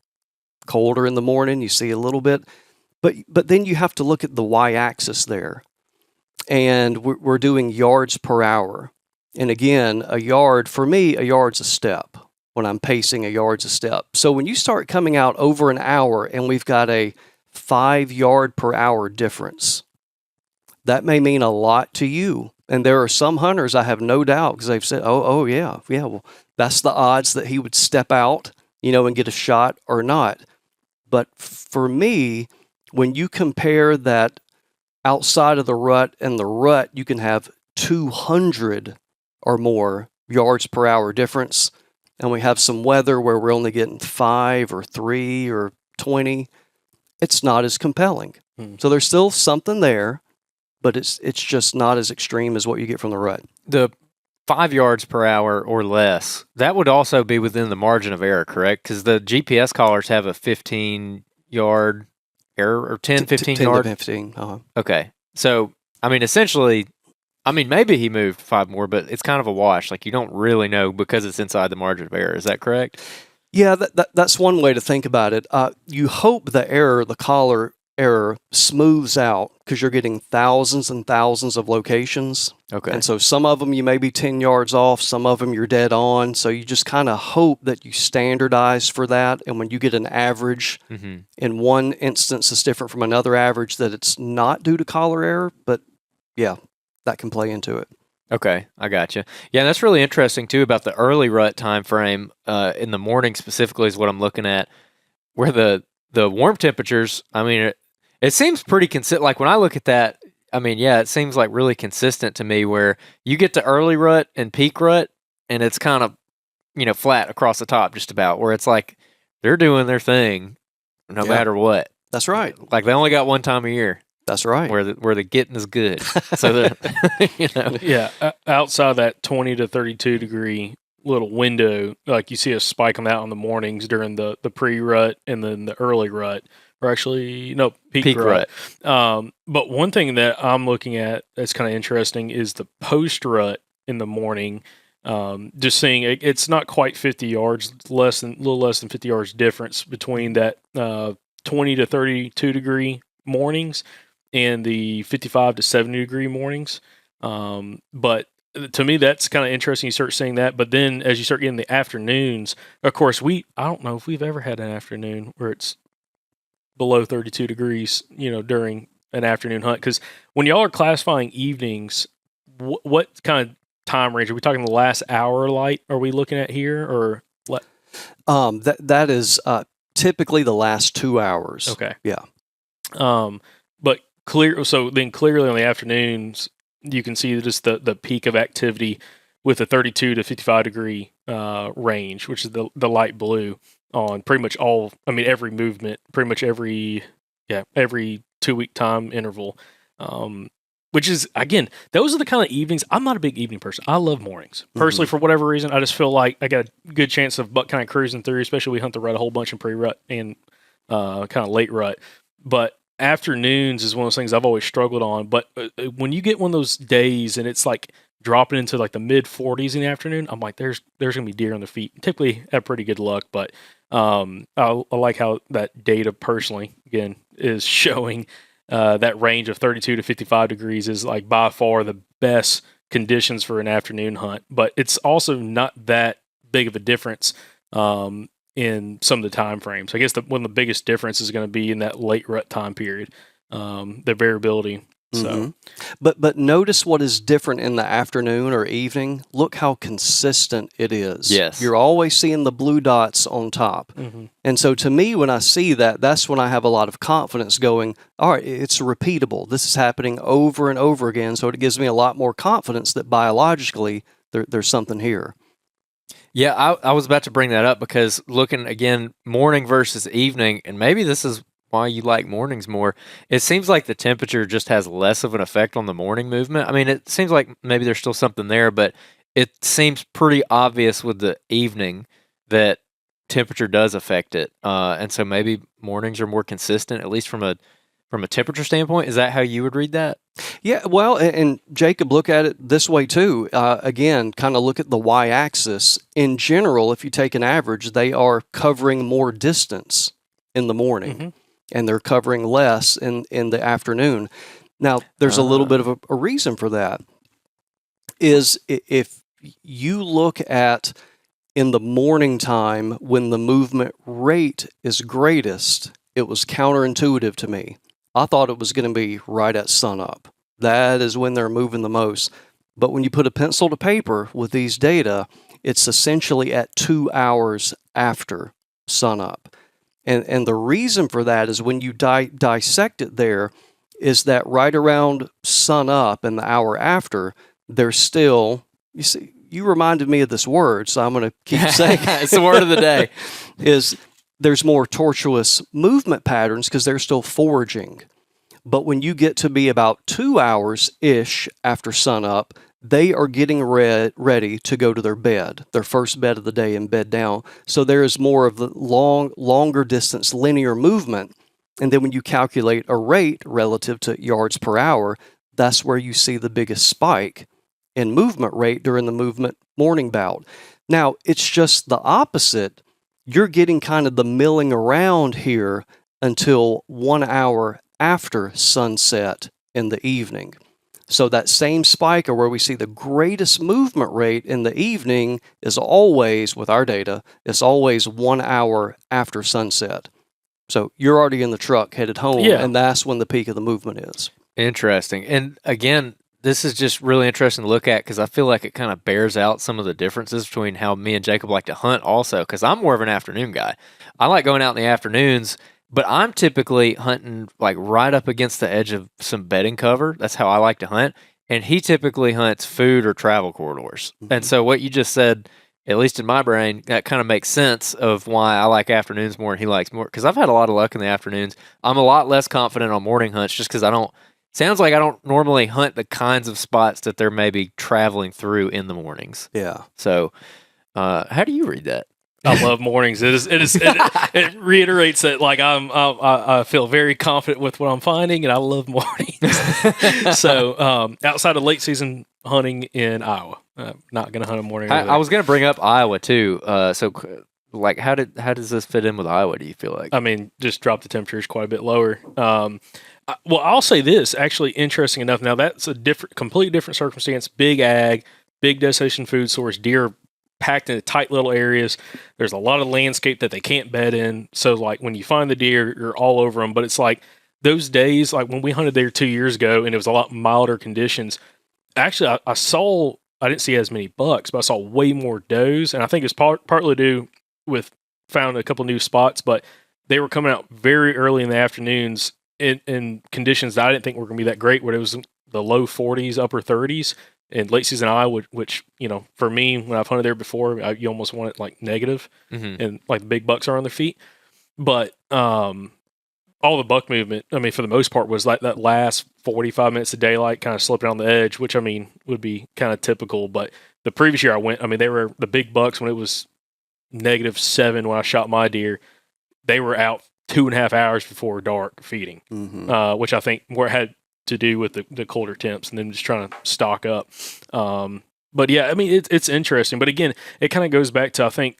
Colder in the morning, you see a little bit. But then you have to look at the y-axis there. And we're doing yards per hour. And again, a yard's a step. When I'm pacing, a yard's a step. So when you start coming out over an hour and we've got a 5 yard per hour difference, that may mean a lot to you And there are some hunters, I have no doubt, because they've said, yeah, well, that's the odds that he would step out, and get a shot or not. But for me, when you compare that outside of the rut and the rut, you can have 200 or more yards per hour difference. And we have some weather where we're only getting 5 or 3 or 20. It's not as compelling. So there's still something there, but it's just not as extreme as what you get from the rut. The 5 yards per hour or less, that would also be within the margin of error, correct? Because the GPS collars have a 15-yard error, or 10, 15 10 yard? to 15, Okay. So, essentially, maybe he moved 5 more, but it's kind of a wash. Like, you don't really know because it's inside the margin of error. Is that correct? Yeah, that's one way to think about it. You hope the collar error smooths out because you're getting thousands and thousands of locations. Okay. And so some of them you may be 10 yards off, some of them you're dead on. So you just kind of hope that you standardize for that. And when you get an average in one instance that's different from another average, that it's not due to collar error. But yeah, that can play into it. Okay, I got you. Yeah, that's really interesting too about the early rut time frame. In the morning specifically is what I'm looking at, where the warm temperatures. It seems pretty consistent. Like when I look at that, it seems like really consistent to me. Where you get to early rut and peak rut, and it's kind of flat across the top, just about. Where it's like they're doing their thing, no matter what. That's right. Like they only got one time a year. That's right. Where the getting is good. So Yeah, outside that 20 to 32 degree little window, like you see a spike on that on the mornings during the pre-rut and then the early rut, or actually no peak rut. But one thing that I'm looking at that's kind of interesting is the post rut in the morning. Just seeing it's not quite 50 yards, a little less than 50 yards difference between that 20 to 32 degree mornings and the 55 to 70 degree mornings. But to me, that's kind of interesting. You start seeing that, but then as you start getting the afternoons, of course, I don't know if we've ever had an afternoon where it's below 32 degrees, during an afternoon hunt. Because when y'all are classifying evenings, what kind of time range are we talking? The last hour light are we looking at here, or what? That is typically the last 2 hours. Okay. Yeah. But clearly on the afternoons, you can see just the peak of activity with the 32 to 55 degree range, which is the light blue on pretty much every movement, pretty much every 2-week time interval. Which is, again, those are the kind of evenings. I'm not a big evening person. I love mornings. Personally, for whatever reason, I just feel like I got a good chance of buck kind of cruising through, especially we hunt the rut a whole bunch in pre-rut and kind of late rut. But afternoons is one of those things I've always struggled on. But when you get one of those days and it's like dropping into like the mid 40s in the afternoon, I'm like, there's going to be deer on the feet. Typically, I have pretty good luck. But I like how that data personally, again, is showing that range of 32 to 55 degrees is like by far the best conditions for an afternoon hunt. But it's also not that big of a difference in some of the time frames. I guess one of the biggest difference is going to be in that late rut time period, the variability. So, but notice what is different in the afternoon or evening. Look how consistent it is. Yes, you're always seeing the blue dots on top, and so to me, when I see that, that's when I have a lot of confidence. Going, all right, it's repeatable. This is happening over and over again, so it gives me a lot more confidence that biologically there's something here. Yeah, I was about to bring that up because looking again, morning versus evening, and maybe this is why you like mornings more. It seems like the temperature just has less of an effect on the morning movement. It seems like maybe there's still something there, but it seems pretty obvious with the evening that temperature does affect it. And so maybe mornings are more consistent, at least from a temperature standpoint. Is that how you would read that? Yeah, well, and Jacob, look at it this way too. Again, kind of look at the y-axis. In general, if you take an average, they are covering more distance in the morning, and they're covering less in the afternoon. Now, there's a little bit of a reason for that. Is if you look at in the morning time when the movement rate is greatest, it was counterintuitive to me. I thought it was going to be right at sunup. That is when they're moving the most. But when you put a pencil to paper with these data, it's essentially at 2 hours after sunup. And the reason for that is when you dissect it there, is that right around sunup and the hour after, there's still, you see, you reminded me of this word, so I'm going to keep saying it's the word of the day, is there's more tortuous movement patterns because they're still foraging. But when you get to be about 2 hours-ish after sunup, they are getting ready to go to their bed, their first bed of the day and bed down. So there is more of the longer distance linear movement. And then when you calculate a rate relative to yards per hour, that's where you see the biggest spike in movement rate during the movement morning bout. Now, it's just the opposite. You're getting kind of the milling around here until 1 hour after sunset in the evening. So that same spike, or where we see the greatest movement rate in the evening, is always, with our data, it's always 1 hour after sunset. So you're already in the truck headed home, and that's when the peak of the movement is. Interesting. And again, this is just really interesting to look at because I feel like it kind of bears out some of the differences between how me and Jacob like to hunt also, because I'm more of an afternoon guy. I like going out in the afternoons, but I'm typically hunting like right up against the edge of some bedding cover. That's how I like to hunt. And he typically hunts food or travel corridors. Mm-hmm. And so what you just said, at least in my brain, that kind of makes sense of why I like afternoons more and he likes more. Because I've had a lot of luck in the afternoons. I'm a lot less confident on morning hunts just because sounds like I don't normally hunt the kinds of spots that they're maybe traveling through in the mornings. Yeah. So how do you read that? I love mornings. It reiterates that like I feel very confident with what I'm finding, and I love mornings. So outside of late season hunting in Iowa, not going to hunt a morning. I was going to bring up Iowa too. So like how does this fit in with Iowa? Do you feel like? I mean, just drop the temperatures quite a bit lower. Well, I'll say this. Actually, interesting enough. Now that's a completely different circumstance. Big ag, big destination food source. Deer packed into tight little areas. There's a lot of landscape that they can't bed in. So like when you find the deer, you're all over them. But it's like those days, like when we hunted there 2 years ago and it was a lot milder conditions. Actually, I didn't see as many bucks, but I saw way more does. And I think it's partly due with found a couple new spots, but they were coming out very early in the afternoons in conditions that I didn't think were going to be that great, where it was the low 40s, upper 30s. In late season Iowa, which, you know, for me, when I've hunted there before, you almost want it like negative, and like the big bucks are on their feet. But all the buck movement, I mean, for the most part, was like that last 45 minutes of daylight kind of slipping on the edge, which, I mean, would be kind of typical. But the previous year I went, I mean, they were the big bucks when it was -7 when I shot my deer. They were out 2.5 hours before dark feeding, which I think had to do with the colder temps and then just trying to stock up. But yeah, I mean, it's interesting. But again, it kind of goes back to, I think,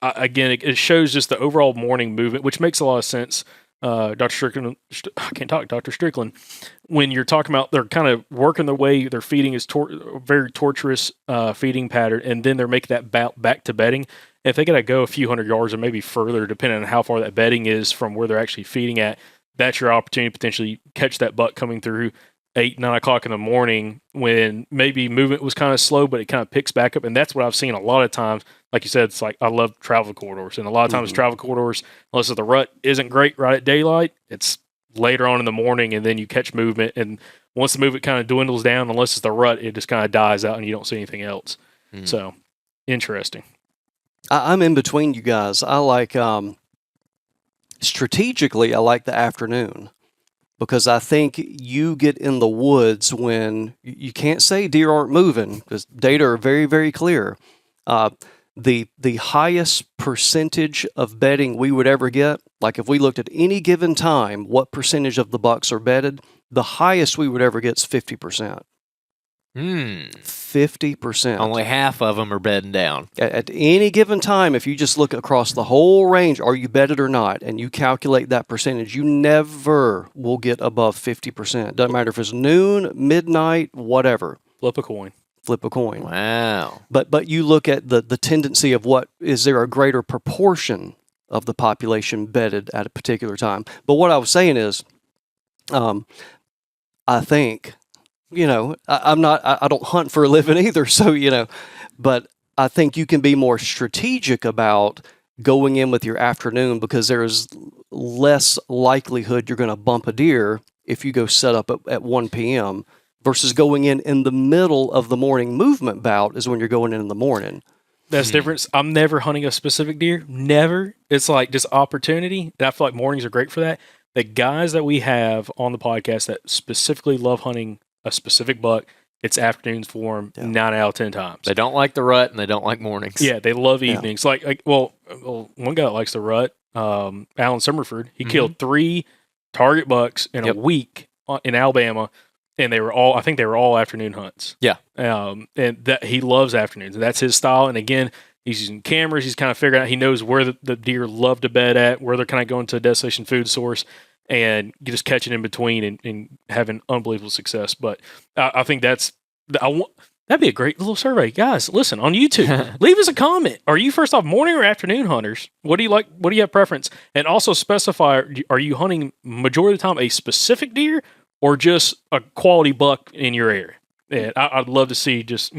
again, it shows just the overall morning movement, which makes a lot of sense. Dr. Strickland, I can't talk, Dr. Strickland, when you're talking about they're kind of working their way, their feeding is very tortuous feeding pattern, and then they're making that back to bedding. If they got to go a few hundred yards or maybe further, depending on how far that bedding is from where they're actually feeding at, that's your opportunity to potentially catch that buck coming through 8, 9 o'clock in the morning when maybe movement was kind of slow, but it kind of picks back up. And that's what I've seen a lot of times. Like you said, it's like I love travel corridors. And a lot of times travel corridors, unless the rut isn't great right at daylight, it's later on in the morning and then you catch movement. And once the movement kind of dwindles down, unless it's the rut, it just kind of dies out and you don't see anything else. So, interesting. I'm in between you guys. I like... strategically, I like the afternoon because I think you get in the woods when you can't say deer aren't moving because data are very, very clear. The highest percentage of bedding we would ever get, like if we looked at any given time, what percentage of the bucks are bedded, the highest we would ever get is 50%. 50%. Only half of them are bedding down. At any given time, if you just look across the whole range, are you bedded or not, and you calculate that percentage, you never will get above 50%. Doesn't matter if it's noon, midnight, whatever. Flip a coin. Wow. But you look at the tendency of is there a greater proportion of the population bedded at a particular time. But what I was saying is, I think I don't hunt for a living either. So, but I think you can be more strategic about going in with your afternoon because there's less likelihood you're going to bump a deer if you go set up at 1 p.m. versus going in the middle of the morning movement bout is when you're going in the morning. That's the difference. I'm never hunting a specific deer. Never. It's like just opportunity. And I feel like mornings are great for that. The guys that we have on the podcast that specifically love hunting a specific buck, it's afternoons for them 9 out of 10 times. They don't like the rut and they don't like mornings. Yeah, they love evenings. Well, one guy that likes the rut, Alan Summerford, he killed 3 target bucks in a week in Alabama. And I think they were all afternoon hunts. Yeah. And that he loves afternoons. And that's his style. And again, he's using cameras. He's kind of figuring out, he knows where the deer love to bed at, where they're kind of going to a destination food source, and just catching in between and having unbelievable success. But I think that'd be a great little survey. Guys, listen, on YouTube, leave us a comment. Are you, first off, morning or afternoon hunters? What do you like? What do you have preference? And also specify, are you hunting majority of the time a specific deer or just a quality buck in your area? And I'd love to see just,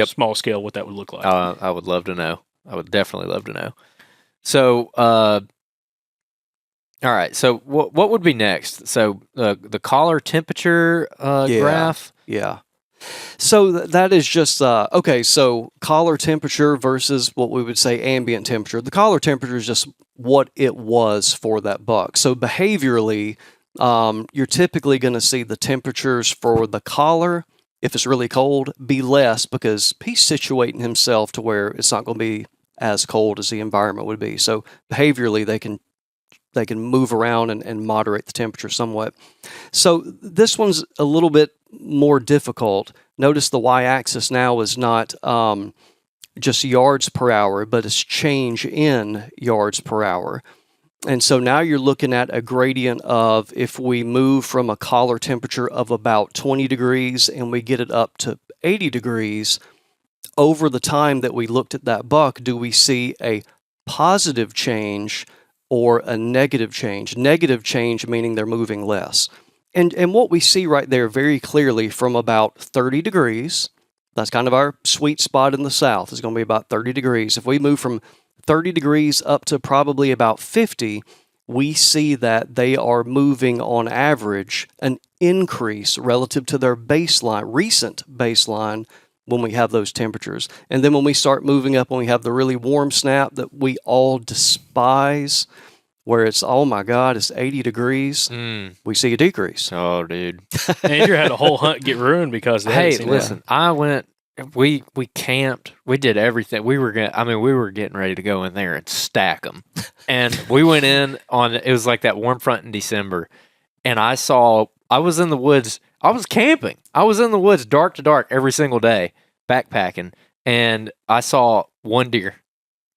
small scale what that would look like. I would love to know. I would definitely love to know. So, all right. So what would be next? So the collar temperature graph? Yeah. So that is just, okay, so collar temperature versus what we would say ambient temperature. The collar temperature is just what it was for that buck. So behaviorally, you're typically going to see the temperatures for the collar, if it's really cold, be less because he's situating himself to where it's not going to be as cold as the environment would be. So behaviorally, they can move around and moderate the temperature somewhat. So this one's a little bit more difficult. Notice the y-axis now is not just yards per hour, but it's change in yards per hour. And so now you're looking at a gradient of, if we move from a collar temperature of about 20 degrees and we get it up to 80 degrees, over the time that we looked at that buck, do we see a positive change or a negative change? Negative change meaning they're moving less. And what we see right there very clearly from about 30 degrees, that's kind of our sweet spot in the south, is going to be about 30 degrees. If we move from 30 degrees up to probably about 50, we see that they are moving on average an increase relative to their recent baseline when we have those temperatures. And then when we start moving up, when we have the really warm snap that we all despise, where it's, oh my God, it's 80 degrees, we see a decrease. Oh, dude. Andrew had a whole hunt get ruined because of that. Hey, listen, I went... We camped. We did everything. We were getting ready to go in there and stack them. And we went in it was like that warm front in December. And I was in the woods. I was camping. I was in the woods dark to dark every single day, backpacking. And I saw one deer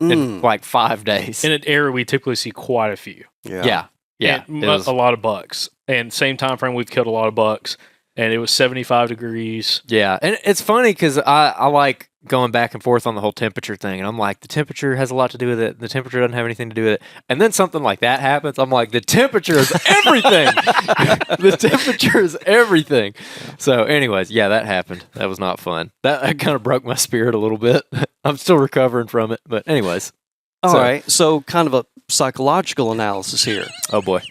in like 5 days. In an area we typically see quite a few. Yeah. And a lot of bucks. And same time frame, we've killed a lot of bucks. And it was 75 degrees. Yeah, and it's funny because I like going back and forth on the whole temperature thing. And I'm like, the temperature has a lot to do with it. The temperature doesn't have anything to do with it. And then something like that happens. I'm like, the temperature is everything. The temperature is everything. So anyways, yeah, that happened. That was not fun. That kind of broke my spirit a little bit. I'm still recovering from it. But anyways. All right, so kind of a psychological analysis here. Oh, boy.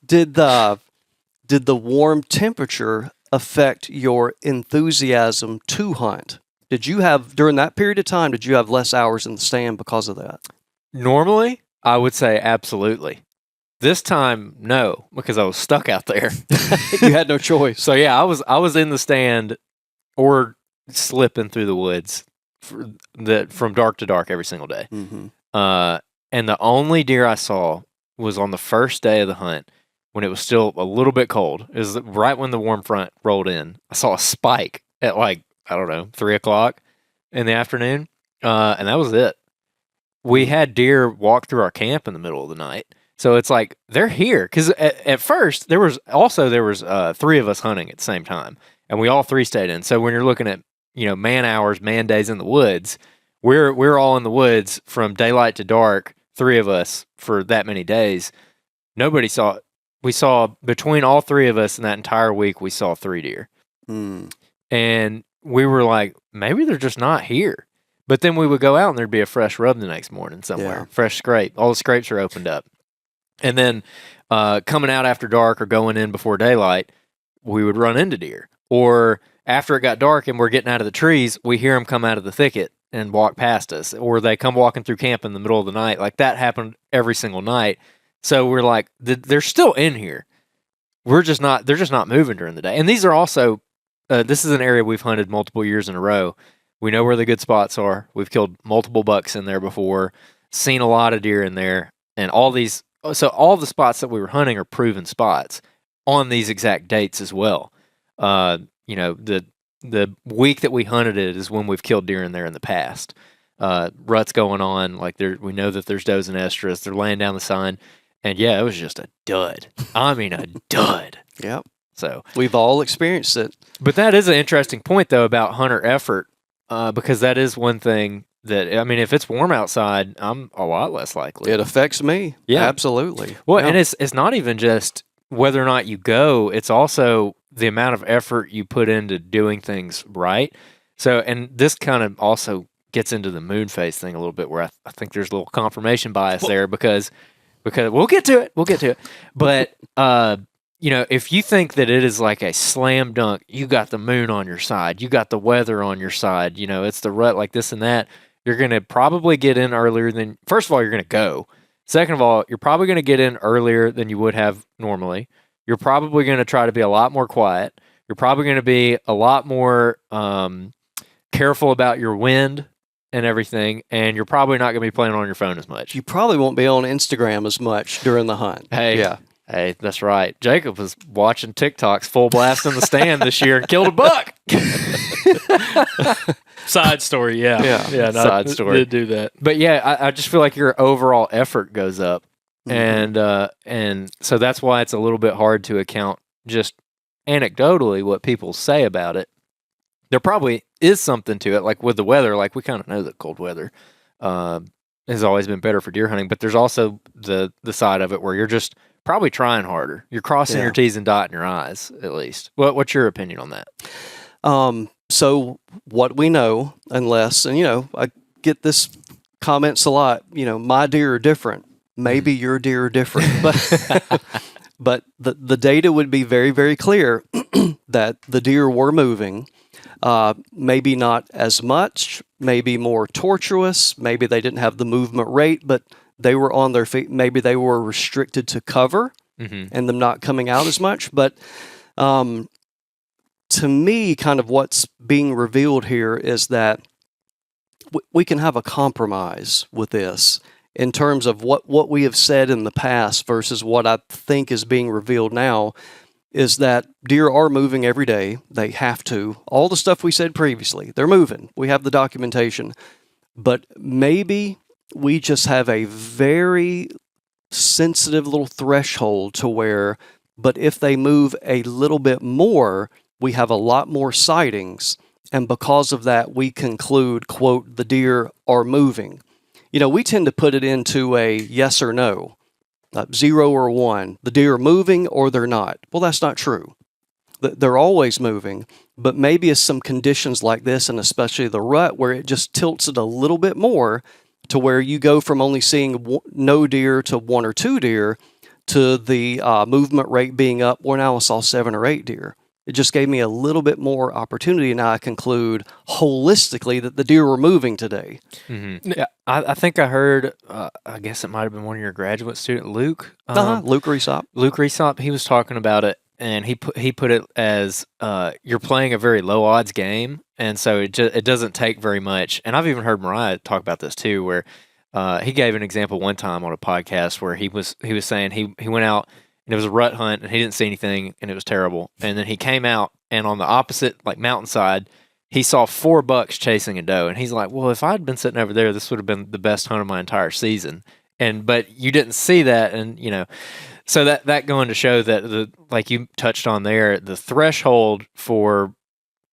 Did the warm temperature affect your enthusiasm to hunt? Did you have, during that period of time, did you have less hours in the stand because of that? Normally, I would say absolutely. This time, no, because I was stuck out there. You had no choice. So yeah, I was in the stand or slipping through the woods from dark to dark every single day. Mm-hmm. And the only deer I saw was on the first day of the hunt, when it was still a little bit cold. It was right when the warm front rolled in. I saw a spike at 3 o'clock in the afternoon. And that was it. We had deer walk through our camp in the middle of the night. So it's like, they're here. Because at first, there was 3 of us hunting at the same time. And we all 3 stayed in. So when you're looking at, man hours, man days in the woods, we're all in the woods from daylight to dark, 3 of us for that many days. Nobody saw it. We saw, between all 3 of us in that entire week, we saw 3 deer. And we were like, maybe they're just not here. But then we would go out and there'd be a fresh rub the next morning somewhere, fresh scrape. All the scrapes are opened up. And then coming out after dark or going in before daylight, we would run into deer. Or after it got dark and we're getting out of the trees, we hear them come out of the thicket and walk past us. Or they come walking through camp in the middle of the night. Like that happened every single night. So we're like, they're still in here. They're just not moving during the day. And these are also, this is an area we've hunted multiple years in a row. We know where the good spots are. We've killed multiple bucks in there before, seen a lot of deer in there, and all the spots that we were hunting are proven spots on these exact dates as well. The week that we hunted it is when we've killed deer in there in the past. Rut's going on, like we know that there's does and estrus. They're laying down the sign, and yeah, it was just a dud. I mean, a dud. Yep. So we've all experienced it. But that is an interesting point, though, about hunter effort. Because that is one thing that, I mean, if it's warm outside, I'm a lot less likely. It affects me. Yeah. Absolutely. Well, and it's not even just whether or not you go, it's also the amount of effort you put into doing things right. So, and this kind of also gets into the moon phase thing a little bit, where I think there's a little confirmation bias there because we'll get to it. But, if you think that it is like a slam dunk, you got the moon on your side, you got the weather on your side, it's the rut like this and that, you're going to probably get in earlier than, first of all, you're going to go. Second of all, you're probably going to get in earlier than you would have normally. You're probably going to try to be a lot more quiet. You're probably going to be a lot more careful about your wind and everything, and you're probably not going to be playing on your phone as much. You probably won't be on Instagram as much during the hunt. Hey, that's right. Jacob was watching TikToks full blast in the stand this year and killed a buck. Side story, yeah. Side story. Did do that, but yeah, I just feel like your overall effort goes up, and so that's why it's a little bit hard to account just anecdotally what people say about it. There probably is something to it, like with the weather. Like we kind of know that cold weather has always been better for deer hunting, but there's also the side of it where you're just probably trying harder. You're crossing your T's and dotting your I's, at least. What's your opinion on that? So what we know, unless, and I get this comments a lot, my deer are different. Maybe your deer are different, but the data would be very, very clear that the deer were moving. Maybe not as much, maybe more tortuous, maybe they didn't have the movement rate, but they were on their feet. Maybe they were restricted to cover and them not coming out as much. But to me, kind of what's being revealed here is that we can have a compromise with this in terms of what we have said in the past versus what I think is being revealed now, is that deer are moving every day. They have to. All the stuff we said previously, they're moving. We have the documentation. But maybe we just have a very sensitive little threshold to where, but if they move a little bit more, we have a lot more sightings. And because of that, we conclude, quote, the deer are moving. We tend to put it into a yes or no, 0 or 1. The deer are moving or they're not. Well, that's not true. They're always moving, but maybe it's some conditions like this, and especially the rut, where it just tilts it a little bit more to where you go from only seeing no deer to 1 or 2 deer to the movement rate being up, well, now I saw 7 or 8 deer. It just gave me a little bit more opportunity, and now I conclude holistically that the deer were moving today. Mm-hmm. Yeah, I think I heard, I guess it might have been one of your graduate student, Luke. Luke Resop. Luke Resop, he was talking about it, and he put it as you're playing a very low odds game, and so it doesn't take very much. And I've even heard Mariah talk about this too, where he gave an example one time on a podcast where he was saying he went out and it was a rut hunt and he didn't see anything and it was terrible. And then he came out and on the opposite mountainside, he saw 4 bucks chasing a doe, and he's like, "Well, if I'd been sitting over there, this would have been the best hunt of my entire season." But you didn't see that, and so that going to show that like you touched on there, the threshold for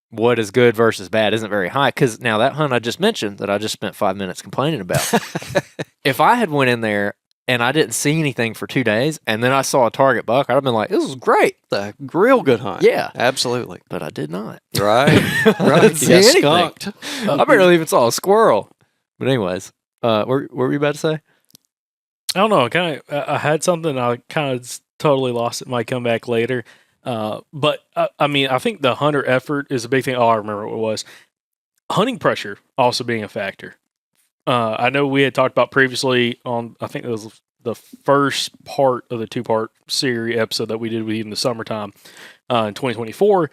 what is good versus bad isn't very high. Because now that hunt I just mentioned that I just spent 5 minutes complaining about, if I had went in there and I didn't see anything for 2 days, and then I saw a target buck, I'd have been like, this is great. A real good hunt. Yeah. Absolutely. But I did not. Right. I didn't see Yeah, anything. skunked. I barely even saw a squirrel. But anyways, what were you about to say? I don't know. I had something. I kind of totally lost it. Might come back later. But I mean, I think the hunter effort is a big thing. Oh, I remember what it was. Hunting pressure also being a factor. I know we had talked about previously on, I think it was the first part of the 2-part series episode that we did with you in the summertime in 2024,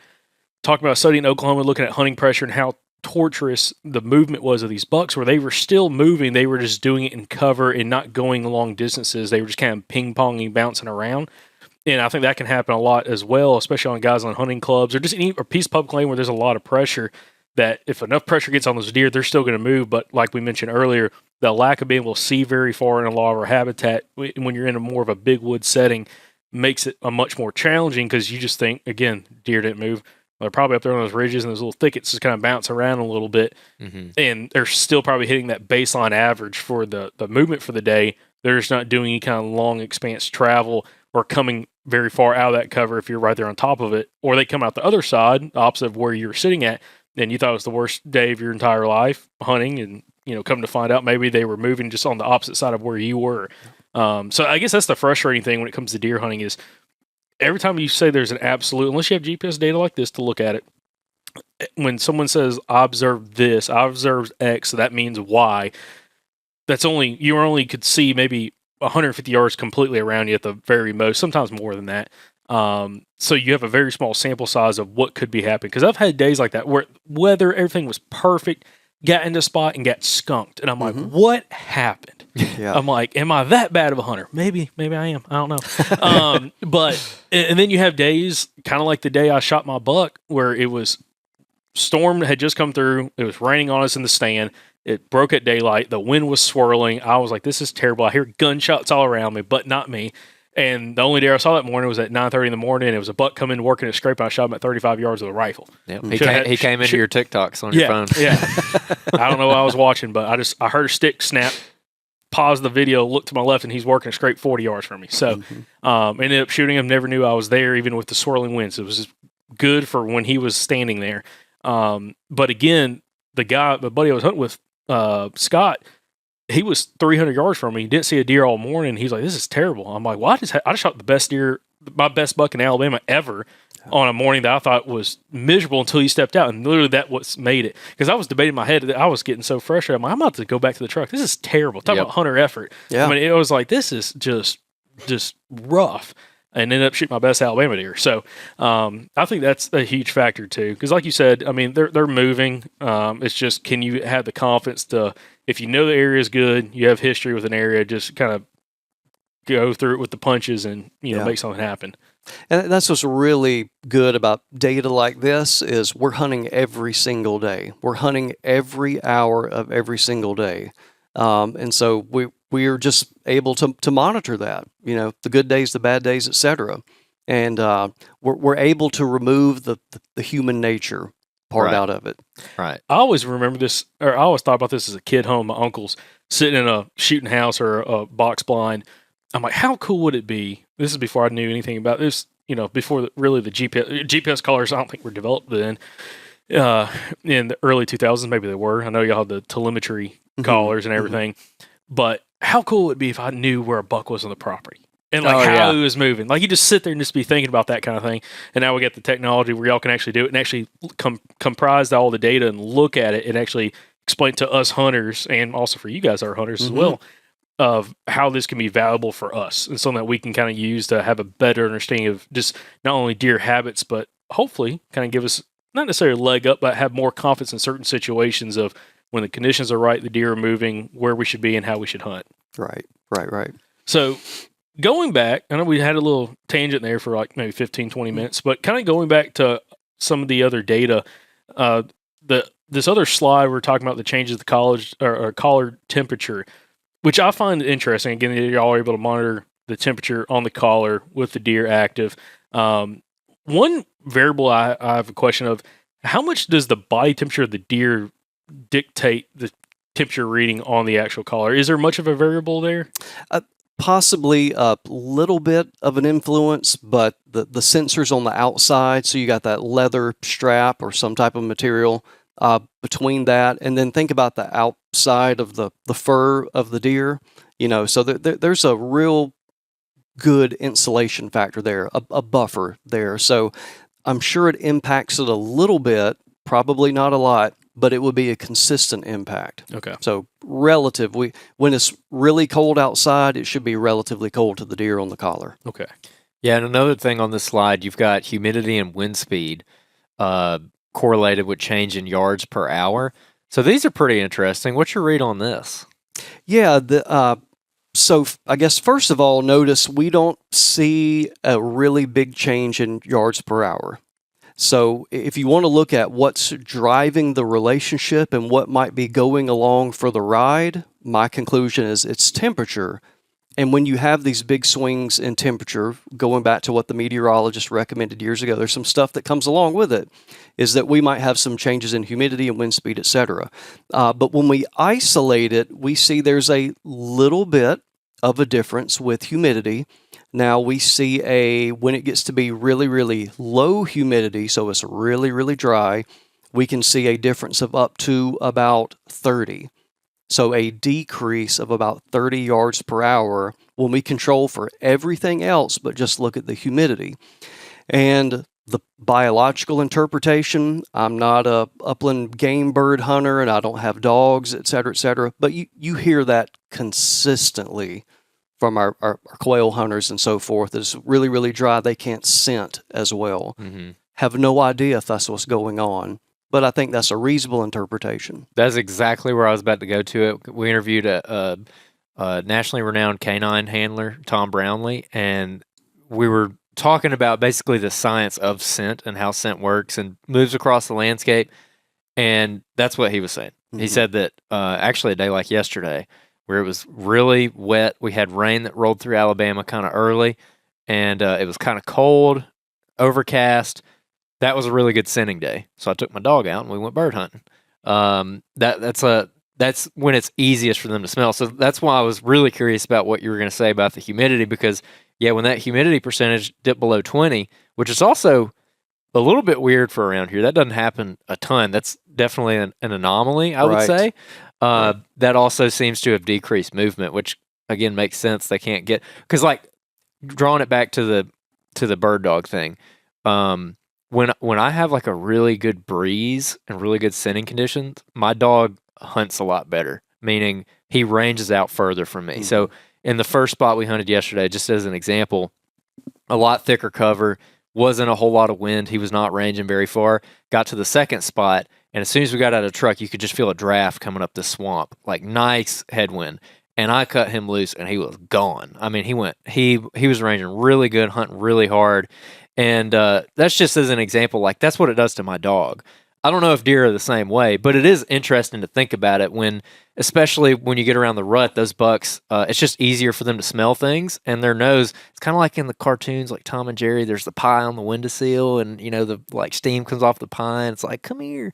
talking about a study in Oklahoma looking at hunting pressure and how torturous the movement was of these bucks, where they were still moving. They were just doing it in cover and not going long distances. They were just kind of ping-ponging, bouncing around. And I think that can happen a lot as well, especially on guys on hunting clubs or just any or piece of public land where there's a lot of pressure, that if enough pressure gets on those deer, they're still going to move. But like we mentioned earlier, the lack of being able to see very far in a lot of our habitat when you're in a more of a big wood setting makes it a much more challenging, because you just think, again, deer didn't move. They're probably up there on those ridges and those little thickets just kind of bounce around a little bit. Mm-hmm. And they're still probably hitting that baseline average for the movement for the day. They're just not doing any kind of long expanse travel or coming very far out of that cover if you're right there on top of it. Or they come out the other side, the opposite of where you're sitting at, and you thought it was the worst day of your entire life hunting, and come to find out maybe they were moving just on the opposite side of where you were. So I guess that's the frustrating thing when it comes to deer hunting is every time you say there's an absolute, unless you have GPS data like this to look at it, when someone says, I observed this, I observed X, so that means Y, you only could see maybe 150 yards completely around you at the very most, sometimes more than that. So you have a very small sample size of what could be happening. Because I've had days like that where weather, everything was perfect, got into spot and got skunked. And I'm like, what happened? Yeah. I'm like, am I that bad of a hunter? Maybe I am. I don't know. But then you have days, kind of like the day I shot my buck, where it was storm had just come through. It was raining on us in the stand. It broke at daylight. The wind was swirling. I was like, this is terrible. I hear gunshots all around me, but not me. And the only deer I saw that morning was at 9:30 in the morning. And it was a buck coming working at scrape. And I shot him at 35 yards with a rifle. Yep. He came into your TikToks on your phone. Yeah. I don't know what I was watching, but I heard a stick snap, paused the video, looked to my left, and he's working a scrape 40 yards from me. So ended up shooting him. Never knew I was there, even with the swirling winds. It was just good for when he was standing there. But again, the buddy I was hunting with, Scott, he was 300 yards from me. He didn't see a deer all morning. He's like, this is terrible. I'm like, well, I just shot the best deer, my best buck in Alabama ever on a morning that I thought was miserable until he stepped out. And literally that what's made it. Because I was debating in my head that I was getting so frustrated. I'm like, I'm about to go back to the truck. This is terrible. Talk about hunter effort. Yeah. I mean, it was like, this is just rough. And ended up shooting my best Alabama deer. So I think that's a huge factor too. Because like you said, I mean, they're moving. It's just, can you have the confidence to, if you know the area is good, you have history with an area, just kind of go through it with the punches and make something happen. And that's what's really good about data like this is we're hunting every single day. We're hunting every hour of every single day. And so we are just able to monitor that, the good days, the bad days, etc. And we're able to remove the human nature part out of it. Right. I always remember this, or I always thought about this as a kid home. My uncle's sitting in a shooting house or a box blind. I'm like, how cool would it be? This is before I knew anything about this, before the GPS collars, I don't think were developed then. In the early 2000s, maybe they were. I know y'all had the telemetry collars and everything. But how cool would it be if I knew where a buck was on the property? And how he was moving. Like, you just sit there and just be thinking about that kind of thing. And now we get the technology where y'all can actually do it and actually comprise all the data and look at it and actually explain to us hunters, and also for you guys that are hunters as well, of how this can be valuable for us and something that we can kind of use to have a better understanding of just not only deer habits, but hopefully kind of give us not necessarily a leg up, but have more confidence in certain situations of when the conditions are right, the deer are moving, where we should be and how we should hunt. Right. So going back, I know we had a little tangent there for like maybe 15, 20 minutes, but kind of going back to some of the other data, this other slide, we're talking about the changes of the collar temperature, which I find interesting. Again, y'all are able to monitor the temperature on the collar with the deer active. One variable I have a question of, how much does the body temperature of the deer dictate the temperature reading on the actual collar? Is there much of a variable there? possibly a little bit of an influence, but the sensors on the outside, so you got that leather strap or some type of material between that, and then think about the outside of the fur of the deer, so there's a real good insulation factor there, a buffer there. So I'm sure it impacts it a little bit, probably not a lot, but it would be a consistent impact. Okay. So relative, when it's really cold outside, it should be relatively cold to the deer on the collar. Okay. Yeah, and another thing on this slide, you've got humidity and wind speed correlated with change in yards per hour. So these are pretty interesting. What's your read on this? Yeah, so I guess first of all, notice we don't see a really big change in yards per hour. So if you want to look at what's driving the relationship and what might be going along for the ride, my conclusion is it's temperature. And when you have these big swings in temperature, going back to what the meteorologist recommended years ago, there's some stuff that comes along with it, is that we might have some changes in humidity and wind speed, etc. But when we isolate it, we see there's a little bit of a difference with humidity. Now we see when it gets to be really, really low humidity, so it's really, really dry, we can see a difference of up to about 30. So a decrease of about 30 yards per hour when we control for everything else but just look at the humidity. And the biological interpretation, I'm not a upland game bird hunter and I don't have dogs, et cetera, but you hear that consistently from our quail hunters and so forth. It's really, really dry. They can't scent as well. Mm-hmm. Have no idea if that's what's going on. But I think that's a reasonable interpretation. That's exactly where I was about to go to it. We interviewed a nationally renowned canine handler, Tom Brownlee, and we were talking about basically the science of scent and how scent works and moves across the landscape. And that's what he was saying. Mm-hmm. He said that actually a day like yesterday, where it was really wet, we had rain that rolled through Alabama kind of early, and it was kind of cold, overcast. That was a really good scenting day. So I took my dog out and we went bird hunting. That's when it's easiest for them to smell. So that's why I was really curious about what you were going to say about the humidity, because when that humidity percentage dipped below 20, which is also a little bit weird for around here. That doesn't happen a ton. That's definitely an anomaly, I would say. That also seems to have decreased movement, which again makes sense. They can't get, because like drawing it back to the bird dog thing. When I have like a really good breeze and really good scenting conditions, my dog hunts a lot better, meaning he ranges out further from me. Mm-hmm. So in the first spot we hunted yesterday, just as an example, a lot thicker cover, wasn't a whole lot of wind. He was not ranging very far. Got to the second spot, and as soon as we got out of the truck, you could just feel a draft coming up the swamp, like nice headwind. And I cut him loose, and he was gone. I mean, he was ranging really good, hunting really hard. And that's just as an example, like that's what it does to my dog. I don't know if deer are the same way, but it is interesting to think about it especially when you get around the rut, those bucks, it's just easier for them to smell things, and their nose, it's kind of like in the cartoons, like Tom and Jerry, there's the pie on the windowsill, and the like steam comes off the pie, and it's like, come here.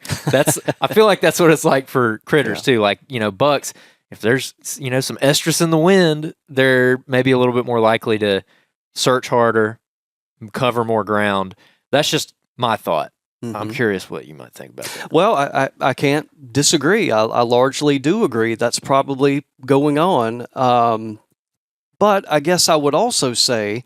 I feel like that's what it's like for critters too. Like, bucks, if there's, some estrus in the wind, they're maybe a little bit more likely to search harder, cover more ground. That's just my thought. Mm-hmm. I'm curious what you might think about that. Well, I can't disagree. I largely do agree that's probably going on. But I guess I would also say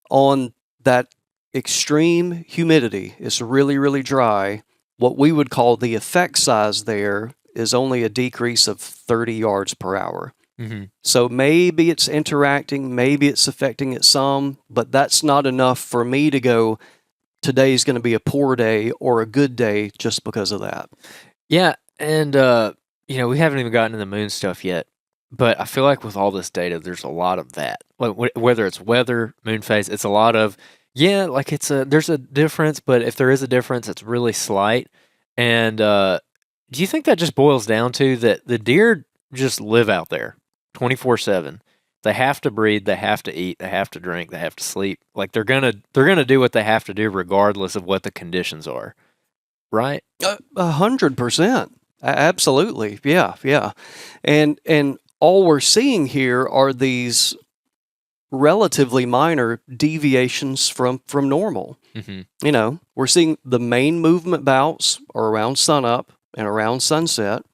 on that extreme humidity, it's really, really dry, what we would call the effect size there is only a decrease of 30 yards per hour. Mm-hmm. So maybe it's interacting, maybe it's affecting it some, but that's not enough for me to go, today's going to be a poor day or a good day just because of that. Yeah, and we haven't even gotten to the moon stuff yet, but I feel like with all this data, there's a lot of that. Whether it's weather, moon phase, it's a lot of there's a difference, but if there is a difference, it's really slight. And do you think that just boils down to that the deer just live out there 24/7? They have to breed, they have to eat, they have to drink, they have to sleep. Like they're gonna do what they have to do regardless of what the conditions are, right? 100%, absolutely, yeah. And all we're seeing here are these relatively minor deviations from normal. Mm-hmm. We're seeing the main movement bouts are around sunup and around sunset.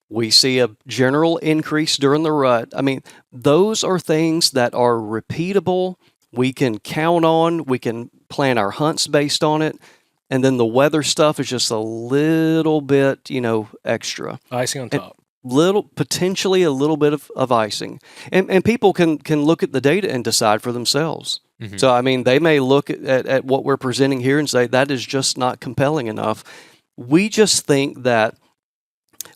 We see a general increase during the rut. I mean, those are things that are repeatable. We can count on. We can plan our hunts based on it. And then the weather stuff is just a little bit, extra. Icing on top. Potentially a little bit of icing. And people can look at the data and decide for themselves. Mm-hmm. So, I mean, they may look at what we're presenting here and say, that is just not compelling enough. We just think that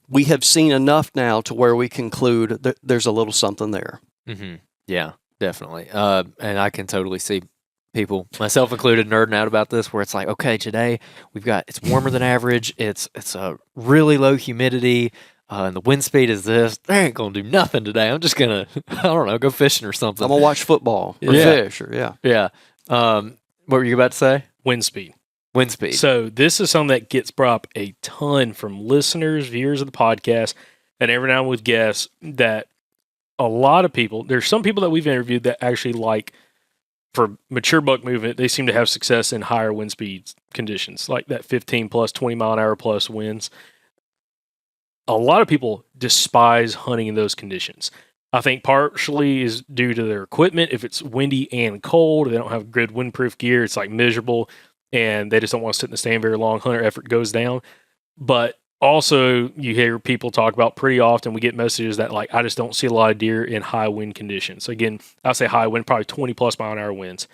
we have seen enough now to where we conclude that there's a little something there. Mm-hmm. Yeah, definitely. And I can totally see people, myself included, nerding out about this, where it's like, okay, today it's warmer than average. It's a really low humidity. And the wind speed is this. They ain't going to do nothing today. I'm just going to, I don't know, go fishing or something. I'm going to watch football or fish or, yeah. Yeah. What were you about to say? Wind speed. Wind speed. So this is something that gets brought up a ton from listeners, viewers of the podcast, and every now and then with guests that a lot of people, there's some people that we've interviewed that actually like, for mature buck movement, they seem to have success in higher wind speed conditions, like that 15 plus, 20 mile an hour plus winds. A lot of people despise hunting in those conditions. I think partially is due to their equipment. If it's windy and cold, they don't have good windproof gear. It's like miserable, and they just don't want to sit in the stand very long. Hunter effort goes down. But also, you hear people talk about pretty often, we get messages that, like, I just don't see a lot of deer in high wind conditions. So again, I'll say high wind, probably 20 plus mile an hour winds.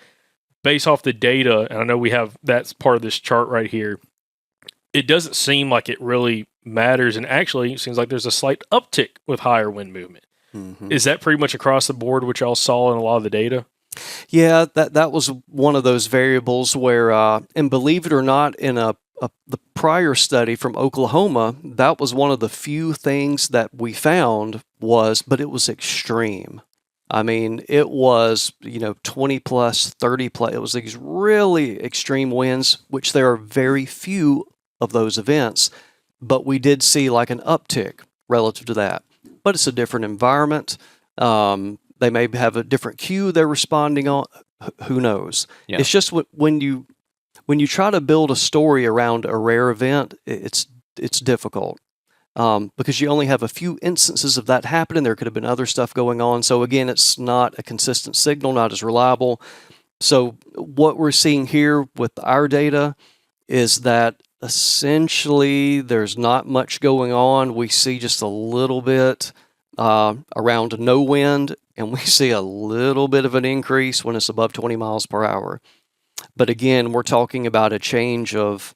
Based off the data, and I know we have that's part of this chart right here, it doesn't seem like it really matters. And actually, it seems like there's a slight uptick with higher wind movement. Mm-hmm. Is that pretty much across the board, which y'all saw in a lot of the data? Yeah, that was one of those variables where, and believe it or not, in the prior study from Oklahoma, that was one of the few things that we found but it was extreme. I mean, it was, 20 plus, 30 plus, it was these really extreme winds, which there are very few of those events, but we did see like an uptick relative to that. But it's a different environment. They may have a different cue they're responding on. Who knows? Yeah. It's just when you try to build a story around a rare event, it's difficult because you only have a few instances of that happening. There could have been other stuff going on. So again, it's not a consistent signal, not as reliable. So what we're seeing here with our data is that essentially there's not much going on. We see just a little bit around no wind, and we see a little bit of an increase when it's above 20 miles per hour. But again, we're talking about a change of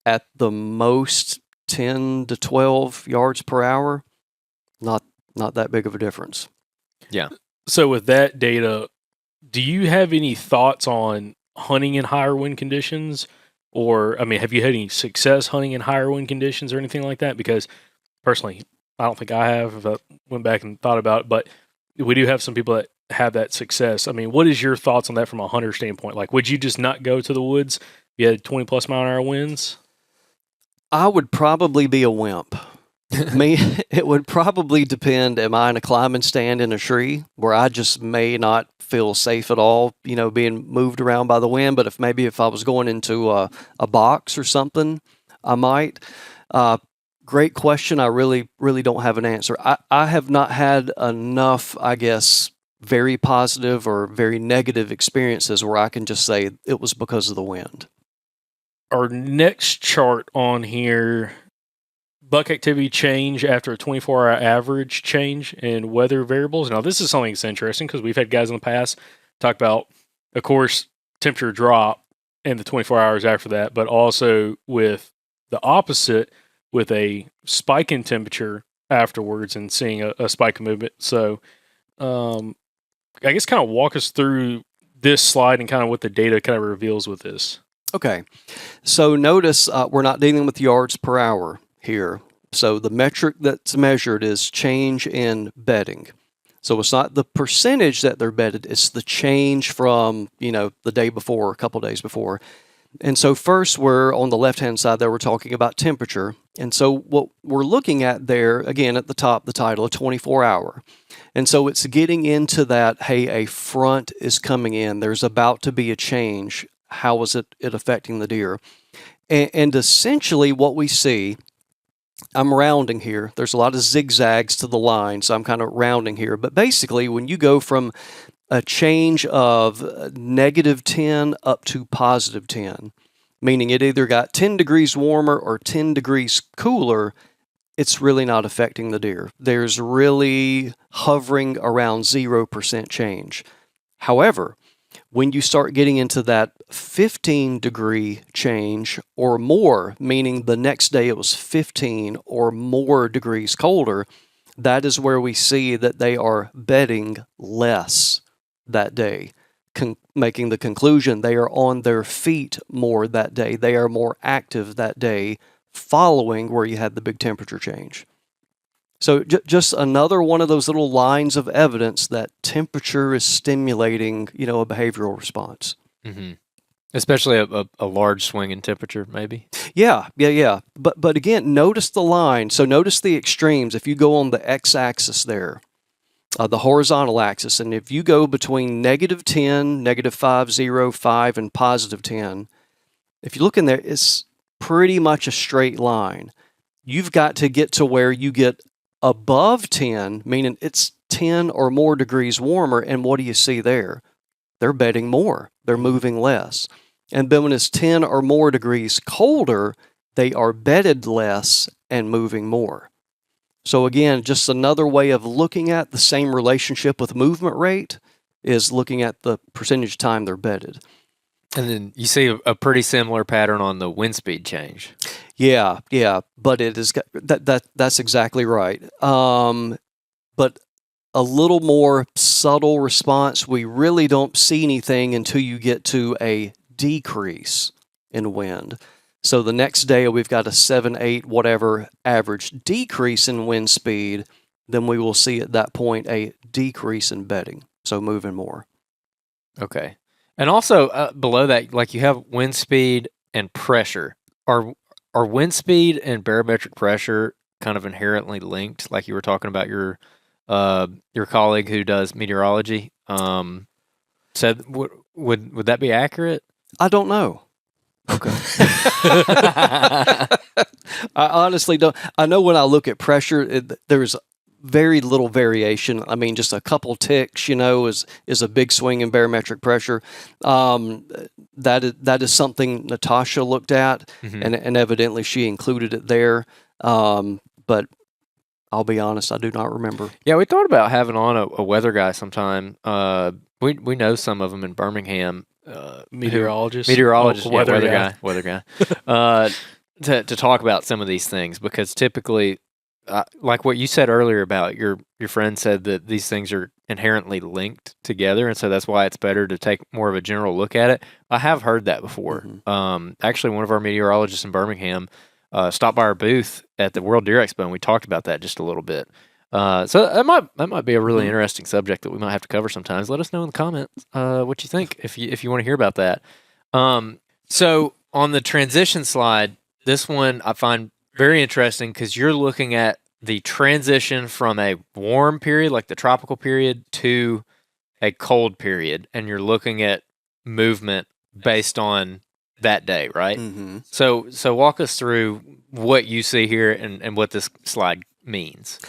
at the most 10 to 12 yards per hour. Not that big of a difference. Yeah. So with that data, do you have any thoughts on hunting in higher wind conditions? Or, I mean, have you had any success hunting in higher wind conditions or anything like that? Because personally, I don't think I have, if I went back and thought about it, but we do have some people that have that success. I mean, what is your thoughts on that from a hunter standpoint? Like, would you just not go to the woods if you had 20 plus mile an hour winds? I would probably be a wimp. It would probably depend. Am I in a climbing stand in a tree where I just may not feel safe at all, being moved around by the wind? But if I was going into a box or something, I might. Great question. I really, really don't have an answer. I have not had enough, I guess, very positive or very negative experiences where I can just say it was because of the wind. Our next chart on here, buck activity change after a 24-hour average change in weather variables. Now, this is something that's interesting because we've had guys in the past talk about, of course, temperature drop in the 24 hours after that, but also with the opposite, with a spike in temperature afterwards and seeing a spike in movement. So, I guess kind of walk us through this slide and kind of what the data kind of reveals with this. Okay. So notice we're not dealing with yards per hour here. So the metric that's measured is change in bedding. So it's not the percentage that they're bedded, it's the change from, the day before, a couple days before. And so first we're on the left-hand side there, we're talking about temperature. And so what we're looking at there, again, at the top, the title, a 24-hour. And so it's getting into that, hey, a front is coming in. There's about to be a change. How is it affecting the deer? And essentially what we see, I'm rounding here. There's a lot of zigzags to the line, so I'm kind of rounding here. But basically, when you go from a change of -10 up to +10, meaning it either got 10 degrees warmer or 10 degrees cooler, it's really not affecting the deer. There's really hovering around 0% change. However, when you start getting into that 15-degree change or more, meaning the next day it was 15 or more degrees colder, that is where we see that they are bedding less that day, making the conclusion they are on their feet more that day. They are more active that day following where you had the big temperature change. So just another one of those little lines of evidence that temperature is stimulating, a behavioral response. Mm-hmm. Especially a large swing in temperature, maybe. Yeah. But again, notice the line. So notice the extremes. If you go on the x-axis there, the horizontal axis, and if you go between -10, -5, 5, and +10, if you look in there, it's pretty much a straight line. You've got to get to where you get above 10, meaning it's 10 or more degrees warmer, and what do you see there? They're bedding more. They're moving less. And then when it's 10 or more degrees colder, they are bedded less and moving more. So again, just another way of looking at the same relationship with movement rate is looking at the percentage time they're bedded. And then you see a pretty similar pattern on the wind speed change. Yeah, but it is that's exactly right. But a little more subtle response. We really don't see anything until you get to a decrease in wind. So the next day we've got a 7, 8, whatever average decrease in wind speed. Then we will see at that point a decrease in bedding. So moving more. Okay. And also below that, like you have wind speed and pressure. Are wind speed and barometric pressure kind of inherently linked? Like you were talking about your colleague who does meteorology said, would that be accurate? I don't know. Okay. I honestly don't. I know when I look at pressure, there's very little variation. I mean, just a couple ticks, is a big swing in barometric pressure. That is something Natasha looked at, Mm-hmm. and evidently she included it there. But I'll be honest, I do not remember. Yeah, we thought about having on a weather guy sometime. We know some of them in Birmingham. Meteorologist, weather guy. To talk about some of these things, because typically, like what you said earlier about your friend said that these things are inherently linked together, and so that's why it's better to take more of a general look at it. I have heard that before. Mm-hmm. Actually, one of our meteorologists in Birmingham stopped by our booth at the World Deer Expo, and we talked about that just a little bit. So that might be a really interesting subject that we might have to cover sometimes. Let us know in the comments what you think if you want to hear about that. So on the transition slide, this one I find very interesting because you're looking at the transition from a warm period, like the tropical period, to a cold period, and you're looking at movement based on that day, right? Mm-hmm. So walk us through what you see here and what this slide means.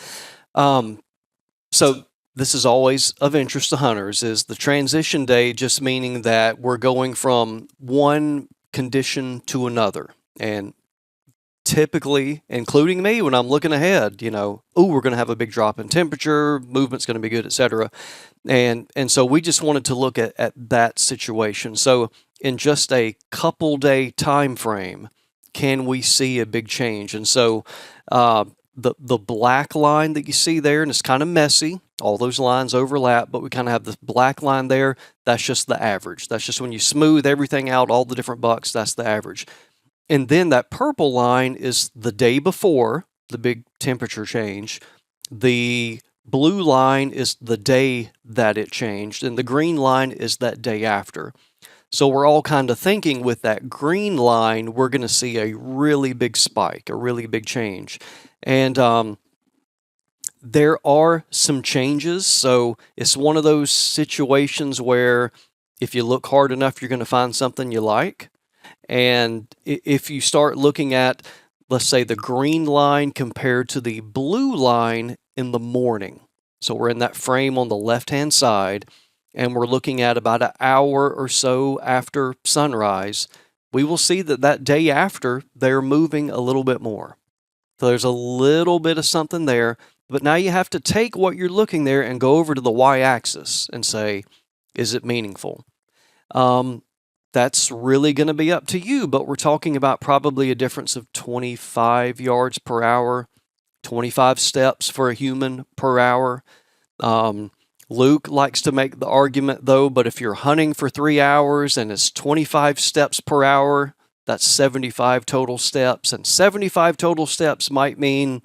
So this is always of interest to hunters, is the transition day, just meaning that we're going from one condition to another. And typically, including me, when I'm looking ahead, we're going to have a big drop in temperature, movement's going to be good, etc. And so we just wanted to look at that situation. So in just a couple day time frame, can we see a big change? And so the black line that you see there, and it's kind of messy, all those lines overlap, but we kind of have this black line there. That's just the average. That's just when you smooth everything out, all the different bucks, that's the average. And then that purple line is the day before the big temperature change. The blue line is the day that it changed, and the green line is that day after. So we're all kind of thinking with that green line, we're going to see a really big spike, a really big change. And there are some changes. So it's one of those situations where if you look hard enough, you're going to find something you like. And if you start looking at, let's say, the green line compared to the blue line in the morning. So we're in that frame on the left-hand side, and we're looking at about an hour or so after sunrise. We will see that that day after, they're moving a little bit more. So there's a little bit of something there. But now you have to take what you're looking there and go over to the y-axis and say, is it meaningful? That's really going to be up to you, but we're talking about probably a difference of 25 yards per hour, 25 steps for a human per hour. Luke likes to make the argument, though, but if you're hunting for 3 hours and it's 25 steps per hour, that's 75 total steps, and 75 total steps might mean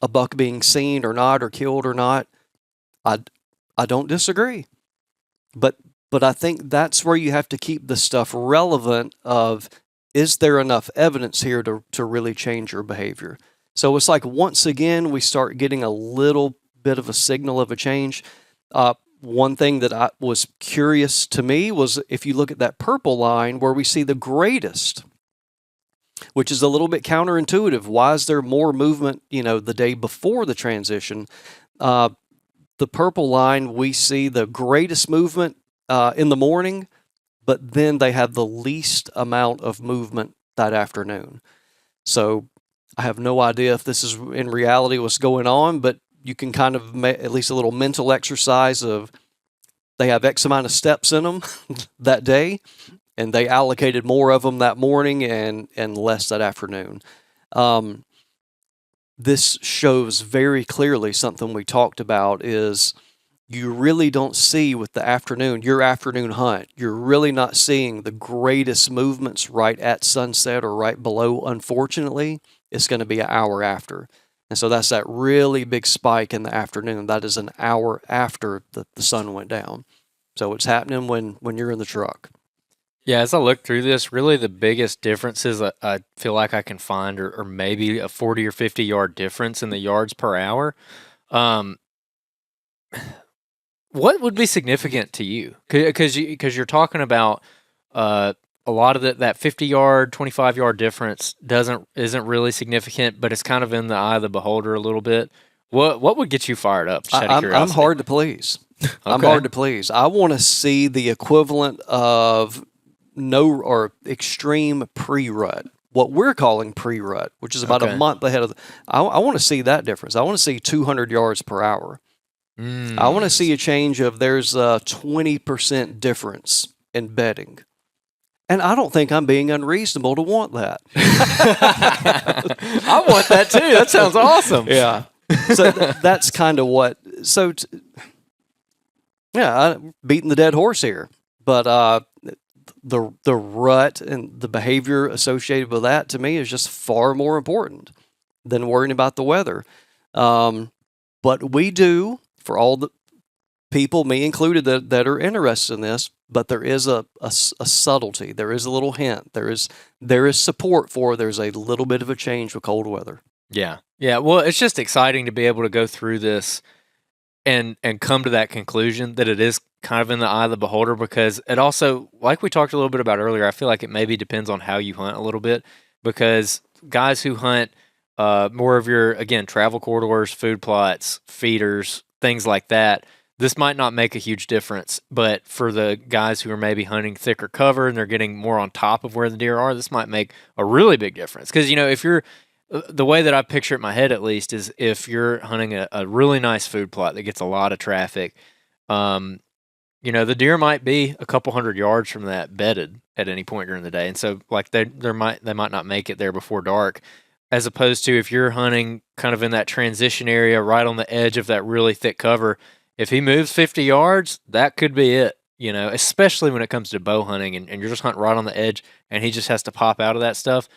a buck being seen or not, or killed or not. I don't disagree. But I think that's where you have to keep the stuff relevant of, is there enough evidence here to really change your behavior? So it's like, once again, we start getting a little bit of a signal of a change. One thing that was curious to me was if you look at that purple line where we see the greatest, which is a little bit counterintuitive. Why is there more movement, the day before the transition? The purple line, we see the greatest movement in the morning, but then they have the least amount of movement that afternoon. So I have no idea if this is in reality what's going on, but you can kind of make at least a little mental exercise of, they have X amount of steps in them that day, and they allocated more of them that morning and less that afternoon. This shows very clearly something we talked about is, you really don't see with the afternoon, your afternoon hunt, you're really not seeing the greatest movements right at sunset or right below. Unfortunately, it's going to be an hour after. And so that's that really big spike in the afternoon. That is an hour after the sun went down. So it's happening when you're in the truck. Yeah, as I look through this, really the biggest differences I feel like I can find are maybe a 40 or 50 yard difference in the yards per hour. What would be significant to you? Because you're talking about a lot of that 50 yard, 25 yard difference isn't really significant, but it's kind of in the eye of the beholder a little bit. What would get you fired up? Just out of curiosity. I'm hard to please. Okay. I'm hard to please. I want to see the equivalent of extreme pre-rut, what we're calling pre-rut, which is about a month ahead of I want to see that difference. I want to see 200 yards per hour. I want to see a change of, there's a 20% difference in bedding. And I don't think I'm being unreasonable to want that. I want that too. That sounds awesome. Yeah. So that's kind of what. So, I'm beating the dead horse here. But the rut and the behavior associated with that, to me, is just far more important than worrying about the weather. But we do, for all the people, me included, that are interested in this, but there is a subtlety. There is a little hint. There is support for, there's a little bit of a change with cold weather. Yeah. Yeah. Well, it's just exciting to be able to go through this and come to that conclusion that it is kind of in the eye of the beholder, because it also, like we talked a little bit about earlier, I feel like it maybe depends on how you hunt a little bit, because guys who hunt more of your, again, travel corridors, food plots, feeders, things like that, this might not make a huge difference. But for the guys who are maybe hunting thicker cover and they're getting more on top of where the deer are, this might make a really big difference. Because, if you're, the way that I picture it in my head, at least, is if you're hunting a really nice food plot that gets a lot of traffic, the deer might be a couple hundred yards from that bedded at any point during the day. And so, like, they might not make it there before dark. As opposed to if you're hunting kind of in that transition area right on the edge of that really thick cover, if he moves 50 yards, that could be it, especially when it comes to bow hunting and you're just hunting right on the edge and he just has to pop out of that stuff.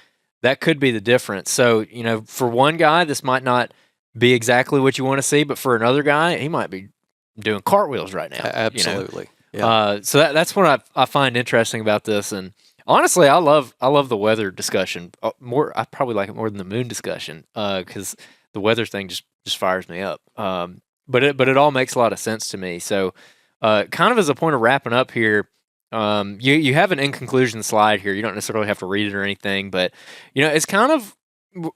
That could be the difference. So, for one guy, this might not be exactly what you want to see, but for another guy, he might be doing cartwheels right now. Absolutely. Yeah. So that's what I find interesting about this. And honestly, I love the weather discussion more. I probably like it more than the moon discussion because the weather thing just fires me up. But it all makes a lot of sense to me. So kind of as a point of wrapping up here, you have an in conclusion slide here. You don't necessarily have to read it or anything, but it's kind of,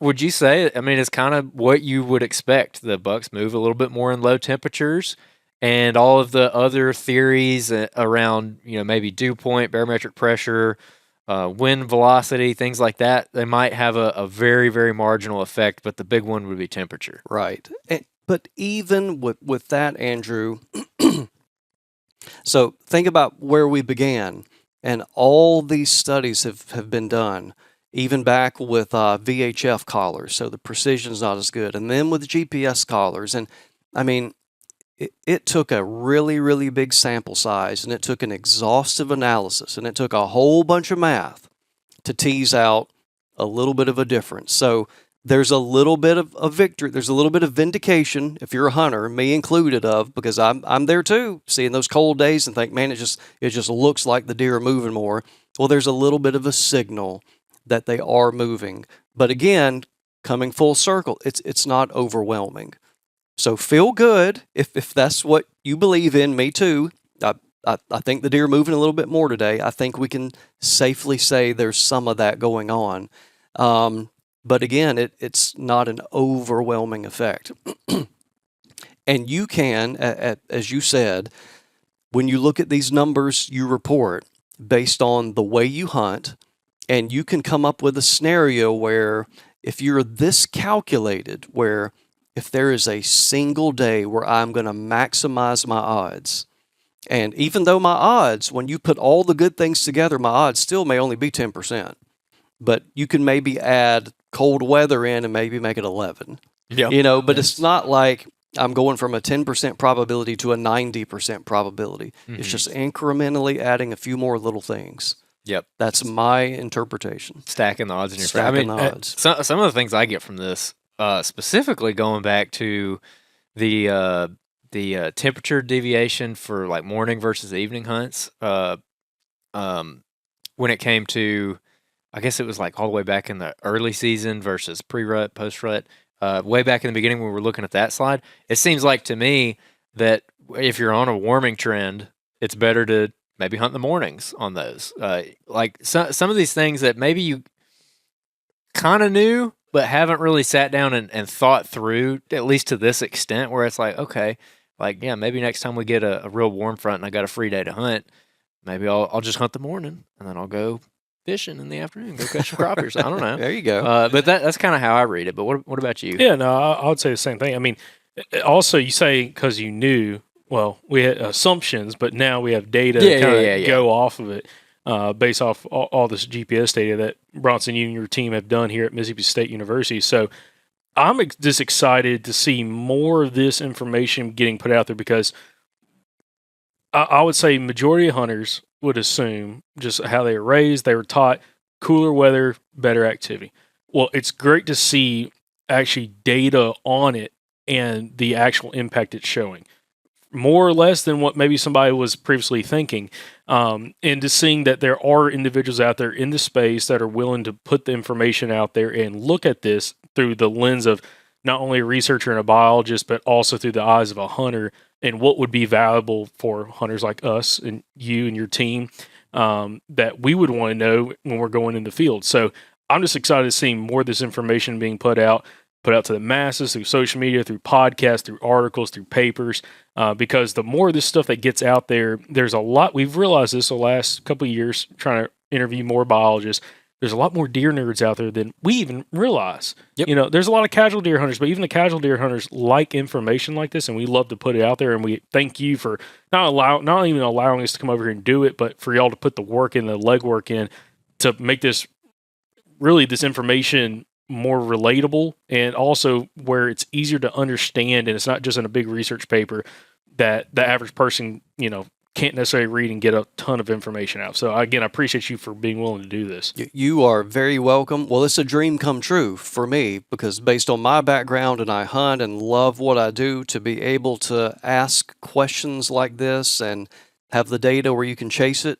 would you say? I mean, it's kind of what you would expect. The Bucks move a little bit more in low temperatures, and all of the other theories around, maybe dew point, barometric pressure, wind velocity, things like that. They might have a very, very marginal effect, but the big one would be temperature. Right. But even with that, Andrew, so think about where we began, and all these studies have been done, even back with VHF collars, so the precision's not as good, and then with GPS collars. And I mean, it took a really, really big sample size, and it took an exhaustive analysis, and it took a whole bunch of math to tease out a little bit of a difference. So there's a little bit of a victory. There's a little bit of vindication, if you're a hunter, me included, because I'm there too, seeing those cold days and think, man, it just looks like the deer are moving more. Well, there's a little bit of a signal that they are moving. But again, coming full circle, it's not overwhelming. So feel good if that's what you believe in. Me too. I think the deer are moving a little bit more today. I think we can safely say there's some of that going on. But again, it's not an overwhelming effect. And you can, as you said, when you look at these numbers you report based on the way you hunt, and you can come up with a scenario where if you're this calculated, where if there is a single day where I'm going to maximize my odds, and even though my odds, when you put all the good things together, my odds still may only be 10%, but you can maybe add cold weather in and maybe make it 11. Yeah. But it's not like I'm going from a 10% probability to a 90% probability. Mm-hmm. It's just incrementally adding a few more little things. Yep. That's my interpretation. Stacking the odds in your favor. favor. The odds. Some of the things I get from this, specifically going back to the temperature deviation for like morning versus evening hunts, when it came to, I guess it was like all the way back in the early season versus pre-rut, post-rut, way back in the beginning when we were looking at that slide, it seems like to me that if you're on a warming trend, it's better to maybe hunt in the mornings on those. Like some of these things that maybe you kind of knew, but haven't really sat down and thought through, at least to this extent, where it's like, okay, like, yeah, maybe next time we get a real warm front and I got a free day to hunt, maybe I'll just hunt the morning and then I'll go fishing in the afternoon, go catch some crappies. I don't know. There you go. But that's kind of how I read it. But what about you? Yeah, no, I would say the same thing. I mean, also you say because you knew, well, we had assumptions, but now we have data to go off of it based off all this GPS data that Bronson, you and your team have done here at Mississippi State University. So I'm just excited to see more of this information getting put out there because I would say majority of hunters would assume just how they were raised, they were taught cooler weather, better activity. Well, it's great to see actually data on it and the actual impact it's showing. More or less than what maybe somebody was previously thinking. And to seeing that there are individuals out there in the space that are willing to put the information out there and look at this through the lens of not only a researcher and a biologist, but also through the eyes of a hunter and what would be valuable for hunters like us and you and your team that we would want to know when we're going in the field. So I'm just excited to see more of this information being put out to the masses through social media, through podcasts, through articles, through papers, because the more of this stuff that gets out there, there's a lot. We've realized this the last couple of years trying to interview more biologists. There's a lot more deer nerds out there than we even realize. Yep. There's a lot of casual deer hunters, but even the casual deer hunters like information like this, and we love to put it out there. And we thank you for not even allowing us to come over here and do it, but for y'all to put the work in, the legwork in, to make this information more relatable and also where it's easier to understand, and it's not just in a big research paper that the average person can't necessarily read and get a ton of information out. So again, I appreciate you for being willing to do this. You are very welcome. Well, it's a dream come true for me because based on my background, and I hunt and love what I do, to be able to ask questions like this and have the data where you can chase it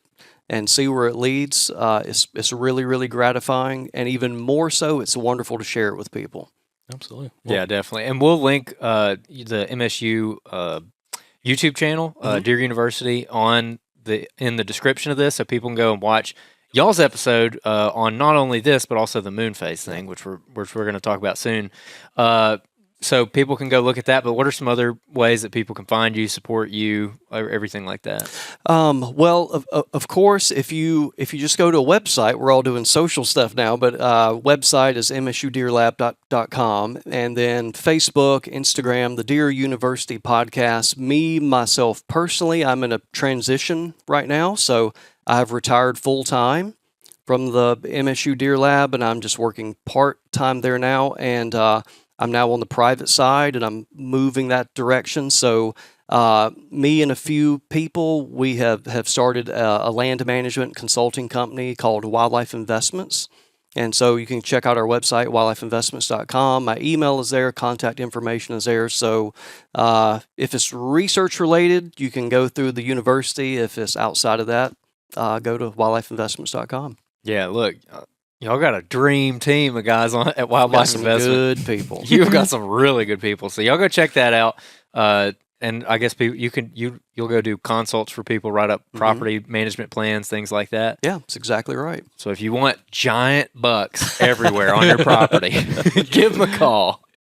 and see where it leads, it's really, really gratifying. And even more so, it's wonderful to share it with people. Absolutely. Yeah, definitely. And we'll link the MSU YouTube channel, Deer University, in the description of this, so people can go and watch y'all's episode on not only this but also the moon phase thing, which we're going to talk about soon. So people can go look at that. But what are some other ways that people can find you, support you, everything like that? Well, of course, if you just go to a website, we're all doing social stuff now, but website is msudeerlab.com, and then Facebook, Instagram, the Deer University podcast. Myself personally, I'm in a transition right now, so I have retired full time from the MSU Deer Lab, and I'm just working part time there now, and I'm now on the private side, and I'm moving that direction. So me and a few people, we have started a land management consulting company called Wildlife Investments. And so you can check out our website, wildlifeinvestments.com. My email is there. Contact information is there. So if it's research related, you can go through the university. If it's outside of that, go to wildlifeinvestments.com. Yeah, look. Y'all got a dream team of guys at Wildlife Investment. Good people. You've got some really good people. So y'all go check that out. And I guess you'll go do consults for people, write up property management plans, things like that. Yeah, that's exactly right. So if you want giant bucks everywhere on your property, give them a call.